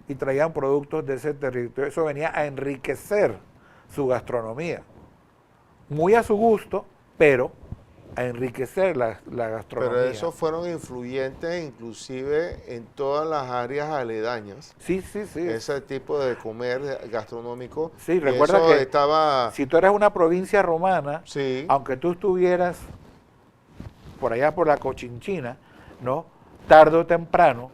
C: y traían productos de ese territorio, eso venía a enriquecer su gastronomía. Muy a su gusto, pero a enriquecer la gastronomía.
B: Pero esos fueron influyentes inclusive en todas las áreas aledañas.
C: Sí, sí, sí.
B: Ese tipo de comer gastronómico.
C: Sí,
B: Y
C: recuerda
B: eso
C: que
B: estaba...
C: si tú eres una provincia romana,
B: Sí.
C: aunque tú estuvieras por allá por la Cochinchina, ¿no?, tarde o temprano,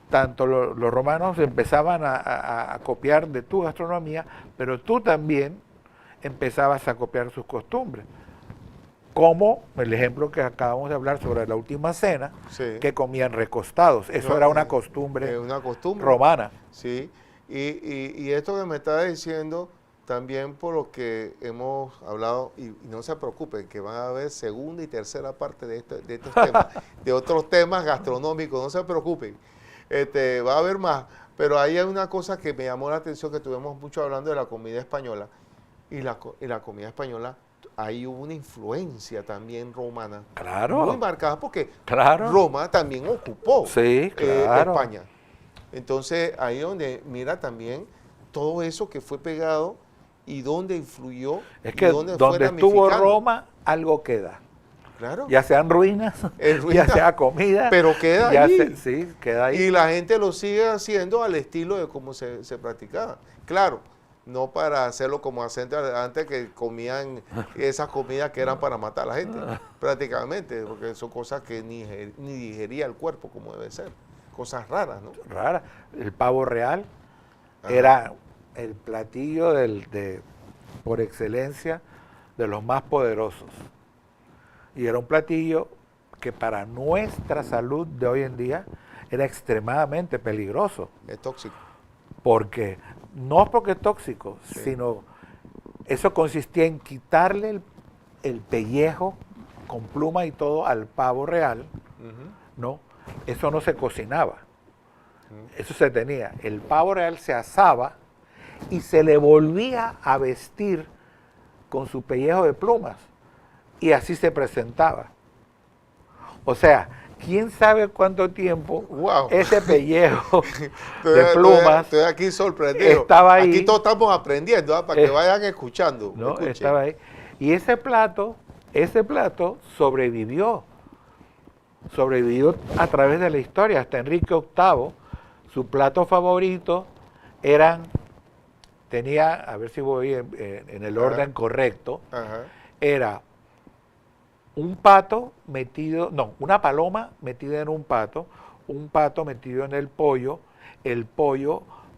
C: tanto los romanos empezaban a copiar de tu gastronomía, pero tú también empezabas a copiar sus costumbres. Como el ejemplo que acabamos de hablar sobre la última cena,
B: Sí.
C: que comían recostados. Eso
B: No,
C: era una costumbre
B: una costumbre.
C: romana.
B: Sí, y esto que me está diciendo, también por lo que hemos hablado, y no se preocupen, que van a haber segunda y tercera parte de estos temas, de otros temas gastronómicos, no se preocupen, va a haber más, pero ahí hay una cosa que me llamó la atención, que tuvimos mucho hablando de la comida española, y la comida española, ahí hubo una influencia también romana,
C: Claro.
B: muy marcada, porque
C: Claro.
B: Roma también ocupó
C: Sí, claro.
B: España. Entonces, ahí donde mira también todo eso que fue pegado y dónde influyó.
C: Es
B: y
C: que
B: dónde fue
C: donde estuvo
B: ramificando.
C: Roma, algo queda.
B: Claro.
C: Ya sean ruinas,
B: En ruinas,
C: ya sea comida.
B: pero queda
C: ya
B: ahí.
C: sí, queda ahí.
B: Y la gente lo sigue haciendo al estilo de cómo se practicaba. Claro, no para hacerlo como antes que comían esas comidas que eran para matar a la gente, prácticamente, porque son cosas que ni digería el cuerpo como debe ser. Cosas raras, ¿no?
C: Rara. El pavo real
B: Ajá.
C: era el platillo por excelencia de los más poderosos. Y era un platillo que para nuestra salud de hoy en día era extremadamente peligroso,
B: Es tóxico.
C: porque No porque es tóxico,
B: Sí.
C: sino eso consistía en quitarle el pellejo con pluma y todo al pavo real,
B: Ujú.
C: ¿no? Eso no se cocinaba, eso se tenía. El pavo real se asaba y se le volvía a vestir con su pellejo de plumas y así se presentaba. O sea, quién sabe cuánto tiempo
B: Wow.
C: ese pellejo de
B: Estoy-
C: plumas
B: Estoy aquí sorprendido.
C: estaba ahí.
B: Aquí todos estamos aprendiendo, ¿ah? Para que
C: Eh,
B: vayan escuchando.
C: ¿no?
B: Escuchen.
C: Estaba ahí. Y ese plato sobrevivió a través de la historia. Hasta Enrique VIII, su plato favorito tenía, a ver si voy en el
B: Ajá.
C: orden correcto,
B: Ajá.
C: era una paloma metida en un pato metido en el pollo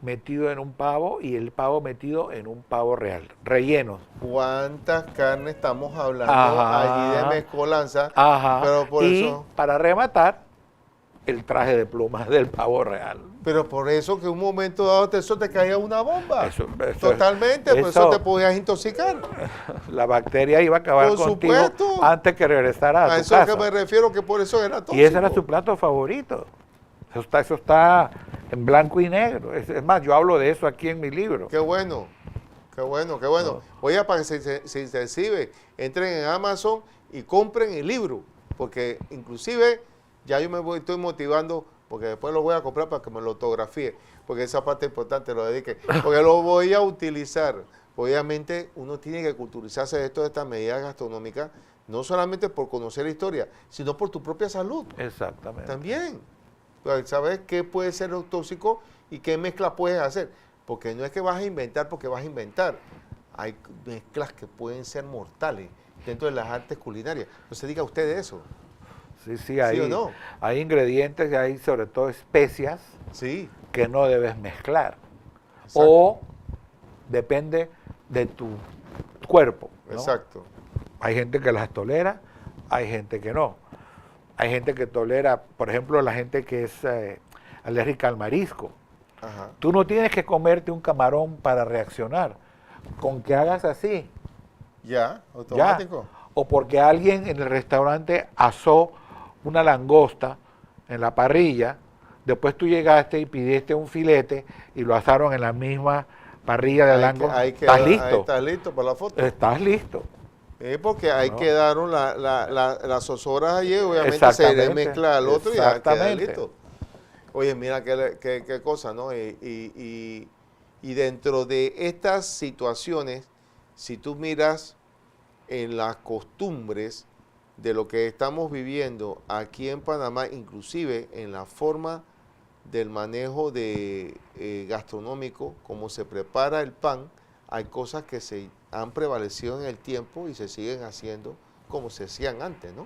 C: metido en un pavo y el pavo metido en un pavo real, rellenos.
B: ¿Cuántas carnes estamos hablando
C: Ajá.
B: allí de mezcolanza?
C: Ajá.
B: Pero por
C: y
B: eso,
C: para rematar, el traje de plumas del pavo real.
B: pero por eso que un momento dado eso te caía una bomba.
C: Eso-
B: Totalmente, por eso te podías intoxicar.
C: La bacteria iba a acabar
B: Por
C: contigo
B: supuesto.
C: antes que regresara
B: A
C: a tu
B: eso
C: casa.
B: que me refiero, que por eso era tóxico.
C: Y ese era su plato favorito. Eso está en blanco y negro. Es más, yo hablo de eso aquí en mi libro.
B: Qué bueno, qué bueno, qué bueno.
C: No.
B: Oiga, para que se intensive, entren en Amazon y compren el libro, porque inclusive ya yo estoy motivando, porque después lo voy a comprar para que me lo autografíe, porque esa parte importante lo dedique, porque lo voy a utilizar. Obviamente uno tiene que culturizarse de estas medidas gastronómicas, no solamente por conocer la historia, sino por tu propia salud.
C: Exactamente.
B: También. ¿Sabes qué puede ser lo tóxico y qué mezcla puedes hacer? Porque no es que vas a inventar porque vas a inventar. Hay mezclas que pueden ser mortales dentro de las artes culinarias. No se diga usted de eso.
C: Sí, hay,
B: o no?
C: hay ingredientes y hay sobre todo especias
B: Sí.
C: que no debes mezclar.
B: Exacto.
C: O depende de tu cuerpo, ¿no?
B: Exacto.
C: Hay gente que las tolera, hay gente que no. Hay gente que tolera, por ejemplo, la gente que es alérgica al marisco.
B: Ajá.
C: Tú no tienes que comerte un camarón para reaccionar. Con que hagas así,
B: Ya,
C: ya.
B: automático.
C: O porque alguien en el restaurante asó una langosta en la parrilla, después tú llegaste y pidiste un filete y lo asaron en la misma parrilla de langosta. ¿Estás listo?
B: Ahí estás listo para la foto.
C: Estás listo.
B: Porque ahí
C: No.
B: quedaron las zozobras allí, obviamente se
C: Exactamente.
B: le mezcla al otro y ya queda
C: Exactamente.
B: listo. Oye, mira qué cosa, ¿no? Y dentro de estas situaciones, si tú miras en las costumbres de lo que estamos viviendo aquí en Panamá, inclusive en la forma del manejo gastronómico, cómo se prepara el pan, hay cosas que se han prevalecido en el tiempo y se siguen haciendo como se hacían antes, ¿no?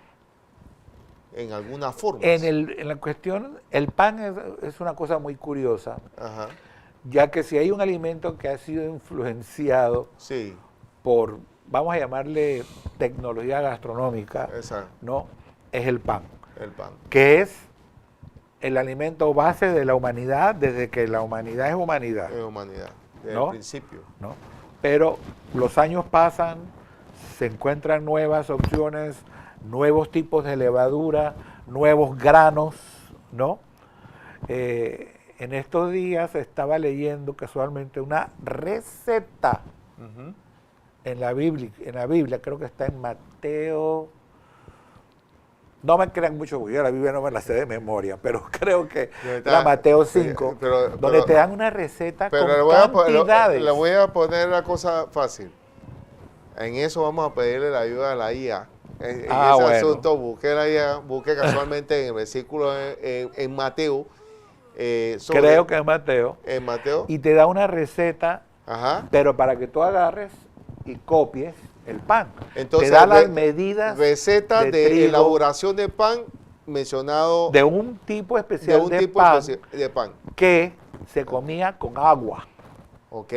B: En alguna forma.
C: En la cuestión, el pan es una cosa muy curiosa,
B: Ajá,
C: ya que si hay un alimento que ha sido influenciado
B: sí,
C: por, vamos a llamarle tecnología gastronómica,
B: exacto,
C: ¿no? Es el pan,
B: el pan.
C: que es el alimento base de la humanidad desde que la humanidad es humanidad,
B: En humanidad, desde
C: ¿no?
B: el principio.
C: ¿no? Pero los años pasan, se encuentran nuevas opciones, nuevos tipos de levadura, nuevos granos, ¿no? En estos días estaba leyendo casualmente una receta
B: Ujú.
C: en la Biblia, creo que está en Mateo. No me crean mucho, porque yo la Biblia no me la sé de memoria, pero creo que era Mateo 5, donde te dan una receta con
B: Pero
C: cantidades.
B: le voy a poner la cosa fácil. En eso vamos a pedirle la ayuda a la IA. En ese
C: Bueno.
B: asunto, busqué la IA, busqué casualmente en el versículo en Mateo.
C: Creo que es Mateo.
B: En Mateo.
C: Y te da una receta,
B: Ajá.
C: pero para que tú agarres y copies el pan.
B: Entonces,
C: te da las medidas
B: receta de
C: trigo,
B: elaboración de pan mencionado
C: de un tipo
B: de
C: especial
B: un
C: de,
B: tipo
C: pan
B: de pan.
C: que se comía con agua
B: ¿Ok?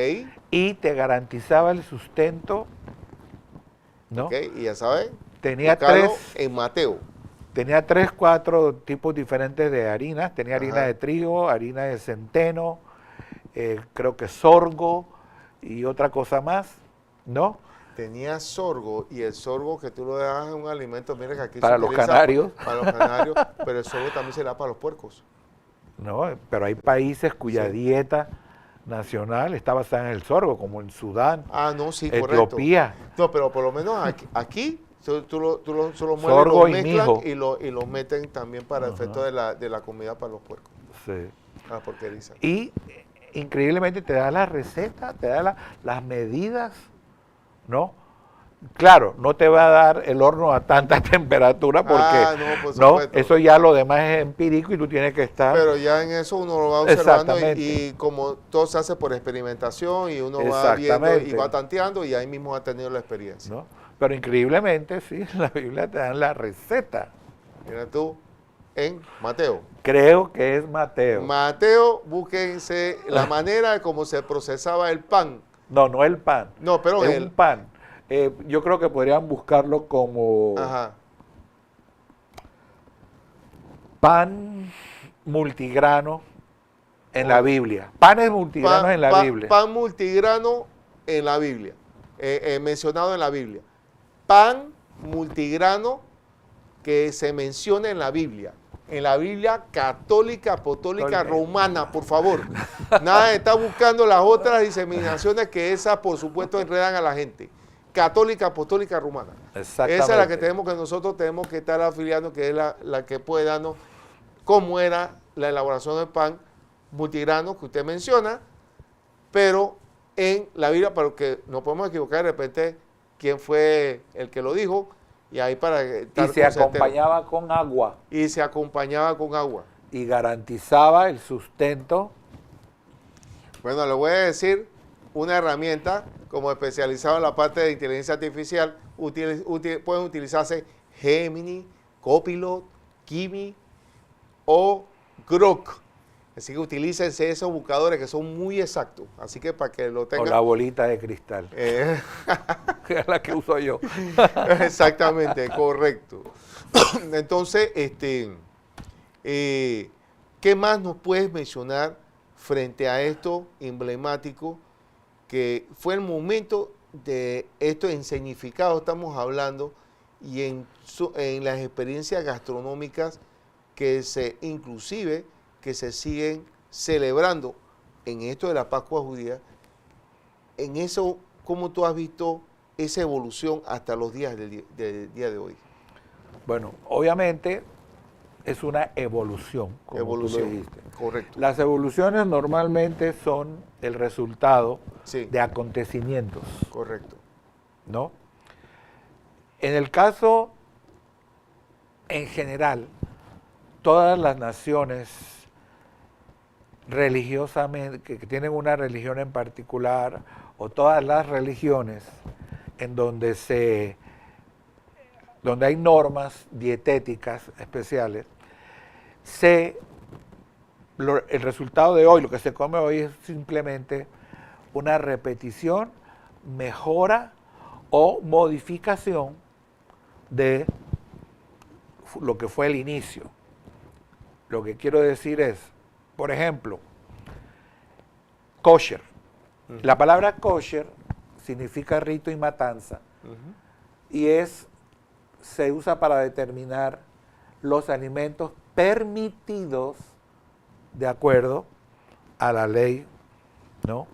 C: y te garantizaba el sustento, ¿no?
B: ¿Ok? Y ya saben.
C: Tenía
B: buscarlo
C: tres,
B: en Mateo.
C: tenía 3, 4 tipos diferentes de harinas. Tenía harina
B: Ajá.
C: de trigo, harina de centeno, creo que sorgo y otra cosa más, ¿no?
B: Tenía sorgo, y el sorgo que tú lo das es un alimento, mira que aquí
C: Para
B: se
C: los
B: utiliza
C: canarios.
B: para los canarios, pero el sorgo también se da para los puercos.
C: ¿No? Pero hay países cuya
B: Sí.
C: dieta nacional está basada en el sorgo, como en Sudán,
B: Ah, no, sí, correcto.
C: Etiopía.
B: No, pero por lo menos aquí tú lo mueles,
C: Sorgo
B: lo
C: y
B: mezclan
C: mijo.
B: y lo meten también para efecto de la comida para los puercos,
C: Sí.
B: a la porqueriza.
C: Y increíblemente te da la receta, te da las medidas, ¿no? Claro, no te va a dar el horno a tanta temperatura porque
B: No, por
C: no,
B: supuesto.
C: eso ya lo demás es empírico y tú tienes que estar.
B: Pero ya en eso uno lo va observando
C: Exactamente.
B: y como todo se hace por experimentación y uno va viendo y
C: Exactamente.
B: va tanteando y ahí mismo ha tenido la experiencia.
C: ¿no? Pero increíblemente, sí, en la Biblia te dan la receta.
B: Mira tú, en Mateo.
C: Creo que es Mateo.
B: Mateo, búsquense la manera de cómo se procesaba el pan.
C: No, no el pan.
B: No, pero
C: es un pan. Yo creo que podrían buscarlo como
B: Ajá.
C: pan multigrano en la Biblia. Panes multigranos en la Biblia.
B: Pan multigrano en la Biblia, mencionado en la Biblia. Pan multigrano que se menciona en la Biblia católica, apostólica, romana, por favor. Nada de estar buscando las otras diseminaciones que esas, por supuesto, enredan a la gente. Católica, apostólica, romana.
C: Exactamente.
B: Esa es la que nosotros tenemos que estar afiliando, que es la que puede darnos cómo era la elaboración del pan multigrano que usted menciona, pero en la Biblia, para que no podemos equivocar de repente quién fue el que lo dijo, y ahí para estar
C: Y se
B: con certeza.
C: acompañaba con agua
B: Y se acompañaba con agua.
C: y garantizaba el sustento.
B: Bueno, le voy a decir una herramienta como especializado en la parte de inteligencia artificial. Pueden utilizarse Gemini, Copilot, Kimi o Grok. Así que utilícense esos buscadores que son muy exactos. Así que para que lo
C: O
B: tengan.
C: la bolita de cristal, que es la que uso yo.
B: Exactamente, correcto. Entonces, ¿qué más nos puedes mencionar frente a esto emblemático que fue el momento de esto en significado estamos hablando y en las experiencias gastronómicas inclusive que se siguen celebrando en esto de la Pascua judía? En eso, ¿cómo tú has visto esa evolución hasta los días del día de hoy?
C: Bueno, obviamente es una evolución, como
B: Evolución,
C: tú lo dijiste.
B: correcto.
C: Las evoluciones normalmente son el resultado
B: Sí.
C: de acontecimientos,
B: Correcto.
C: ¿no? En el caso, en general, todas las naciones religiosamente, que tienen una religión en particular, o todas las religiones en donde hay normas dietéticas especiales, el resultado de hoy, lo que se come hoy es simplemente una repetición, mejora o modificación de lo que fue el inicio. Lo que quiero decir es, por ejemplo, kosher. La palabra kosher significa rito y matanza y se usa para determinar los alimentos permitidos de acuerdo a la ley, ¿no?,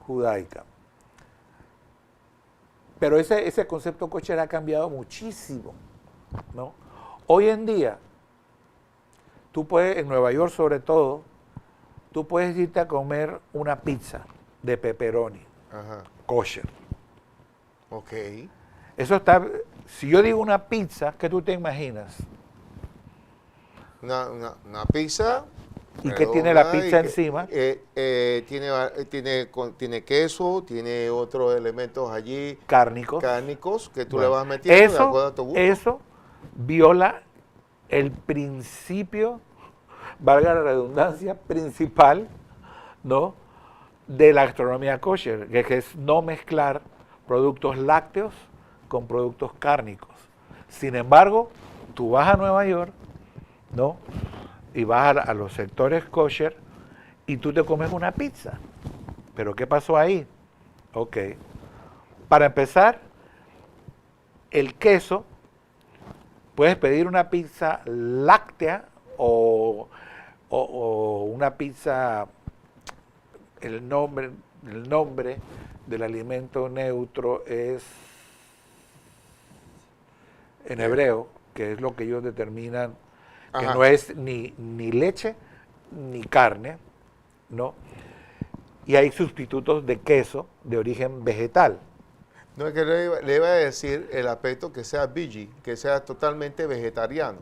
C: judaica. Pero ese concepto kosher ha cambiado muchísimo, ¿no? Hoy en día, tú puedes, en Nueva York sobre todo, tú puedes irte a comer una pizza de pepperoni,
B: Ajá.
C: kosher.
B: Ok.
C: Eso está, si yo digo una pizza, ¿qué tú te imaginas?
B: Una pizza.
C: ¿Y qué tiene la
B: redonda
C: pizza
B: y que,
C: encima?
B: tiene queso, tiene otros elementos allí
C: Cárnicos.
B: cárnicos que tú
C: Bueno,
B: le vas metiendo de acuerdo a tu gusto.
C: eso viola el principio, valga la redundancia, principal, ¿no?, de la gastronomía kosher, que es no mezclar productos lácteos con productos cárnicos. Sin embargo, tú vas a Nueva York, ¿no?, y vas a los sectores kosher y tú te comes una pizza. ¿Pero qué pasó ahí? Ok. Para empezar, el queso, puedes pedir una pizza láctea o una pizza, el nombre del alimento neutro es en hebreo, que es lo que ellos determinan, que
B: Ajá.
C: no es ni leche ni carne, ¿no? Y hay sustitutos de queso de origen vegetal.
B: No es que le iba a decir el aspecto que sea veggie, que sea totalmente vegetariano.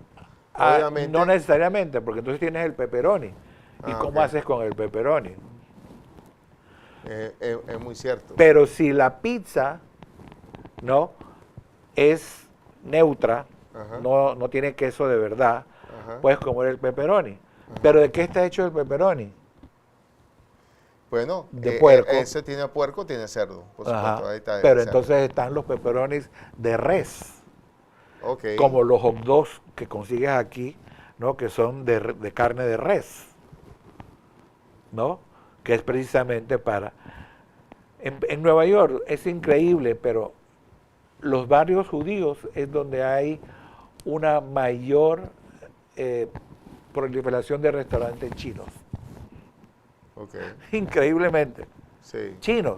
B: Obviamente.
C: No necesariamente, porque entonces tienes el pepperoni. ¿Y cómo
B: ok.
C: haces con el pepperoni?
B: Es muy cierto.
C: Pero si la pizza, ¿no?, es neutra,
B: Ajá.
C: no tiene queso de verdad,
B: Ajá.
C: puedes comer el pepperoni. ¿Pero de qué está hecho el pepperoni?
B: Bueno,
C: de puerco.
B: ese tiene puerco, tiene cerdo, por supuesto.
C: Ajá.
B: Ahí está el
C: Pero
B: cerdo.
C: entonces están los pepperonis de res,
B: Ok.
C: como los hot dogs que consigues aquí, ¿no?, que son de carne de res, ¿no?, que es precisamente para... En Nueva York es increíble, pero los barrios judíos es donde hay una mayor proliferación de restaurantes chinos.
B: Ok.
C: Increíblemente.
B: Sí.
C: Chinos.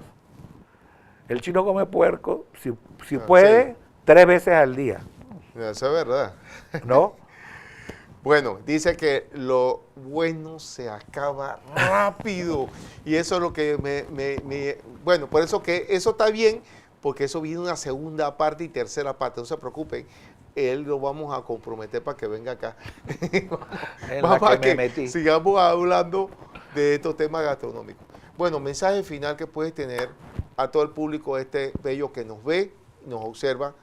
C: El chino come puerco, si
B: Ah,
C: puede,
B: sí.
C: 3 veces al día,
B: Eso es verdad.
C: ¿no?
B: Bueno, dice que lo bueno se acaba rápido. Y eso es lo que bueno, por eso que eso está bien, porque eso viene una segunda parte y tercera parte. No se preocupen, él lo vamos a comprometer para que venga acá.
C: En
B: Vamos
C: la
B: a
C: que me metí.
B: sigamos hablando de estos temas gastronómicos. Bueno, mensaje final que puedes tener a todo el público bello que nos ve, nos observa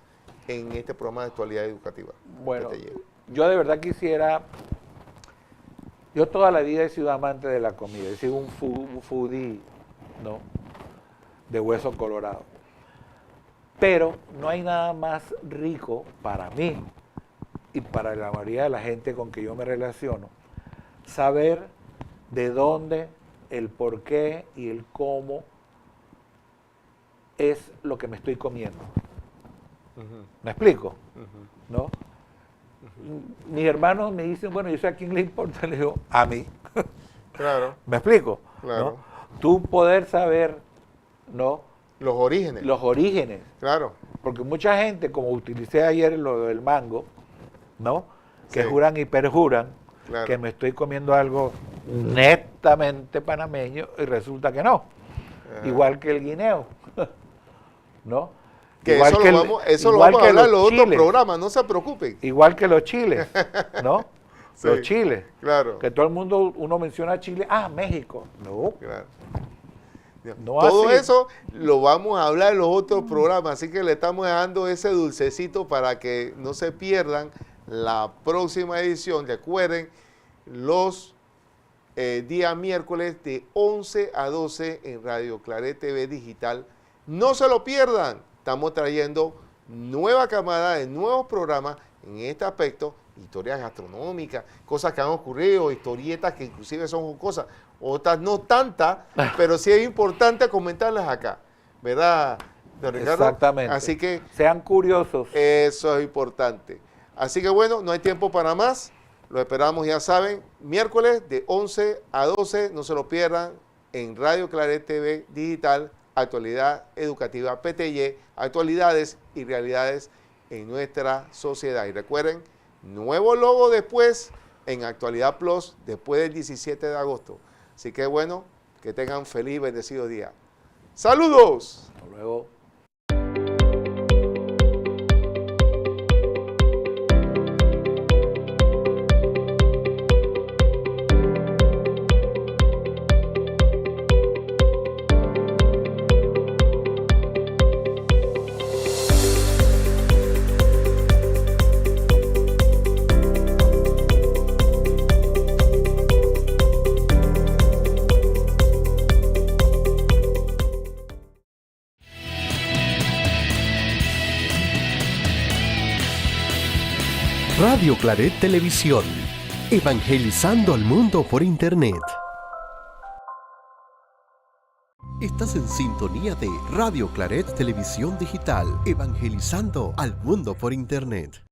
B: en este programa de actualidad educativa.
C: Bueno,
B: que te lleve.
C: yo de verdad quisiera... Yo toda la vida he sido amante de la comida, he sido un foodie, ¿no?, de hueso colorado. Pero no hay nada más rico para mí y para la mayoría de la gente con que yo me relaciono, saber de dónde, el por qué y el cómo es lo que me estoy comiendo.
B: Ujú,
C: ¿Me explico?
B: ujú.
C: ¿No? Mis hermanos me dicen, bueno, yo sé a quién le importa, le digo, a mí.
B: Claro,
C: ¿Me explico?
B: Claro.
C: ¿No? Tú poder saber, ¿no?,
B: los orígenes.
C: los orígenes.
B: Claro,
C: Porque mucha gente, como utilicé ayer lo del mango, ¿no?, que
B: Sí.
C: juran y perjuran
B: Claro.
C: que me estoy comiendo algo netamente panameño y resulta que no.
B: Ajá.
C: Igual que el guineo, ¿no?
B: que
C: Igual
B: eso
C: que
B: lo
C: el-
B: vamos, eso lo
C: igual
B: vamos a
C: que
B: hablar en
C: los
B: los otros
C: chiles.
B: programas, no se preocupen.
C: Igual que los chiles, ¿no?
B: Sí.
C: Los chiles.
B: Claro,
C: Que todo el mundo, uno menciona Chile, México. No,
B: claro.
C: no
B: Todo
C: así.
B: eso lo vamos a hablar en los otros programas, así que le estamos dando ese dulcecito para que no se pierdan la próxima edición. Recuerden, los día miércoles de 11 a 12 en Radio Claret TV Digital. No se lo pierdan. Estamos trayendo nueva camada de nuevos programas en este aspecto, historias gastronómicas, cosas que han ocurrido, historietas que inclusive son cosas, otras no tantas, pero sí es importante comentarlas acá, ¿verdad, don Ricardo?
C: Exactamente.
B: Así que
C: Sean curiosos.
B: eso es importante. Así que bueno, no hay tiempo para más. Lo esperamos, ya saben, miércoles de 11 a 12, no se lo pierdan, en Radio Claret TV Digital, actualidad educativa PTY, actualidades y realidades en nuestra sociedad. Y recuerden, nuevo logo después en Actualidad Plus, después del 17 de agosto. Así que bueno, que tengan feliz, bendecido día. ¡Saludos!
C: Hasta luego.
A: Radio Claret Televisión, evangelizando al mundo por Internet. Estás en sintonía de Radio Claret Televisión Digital, evangelizando al mundo por Internet.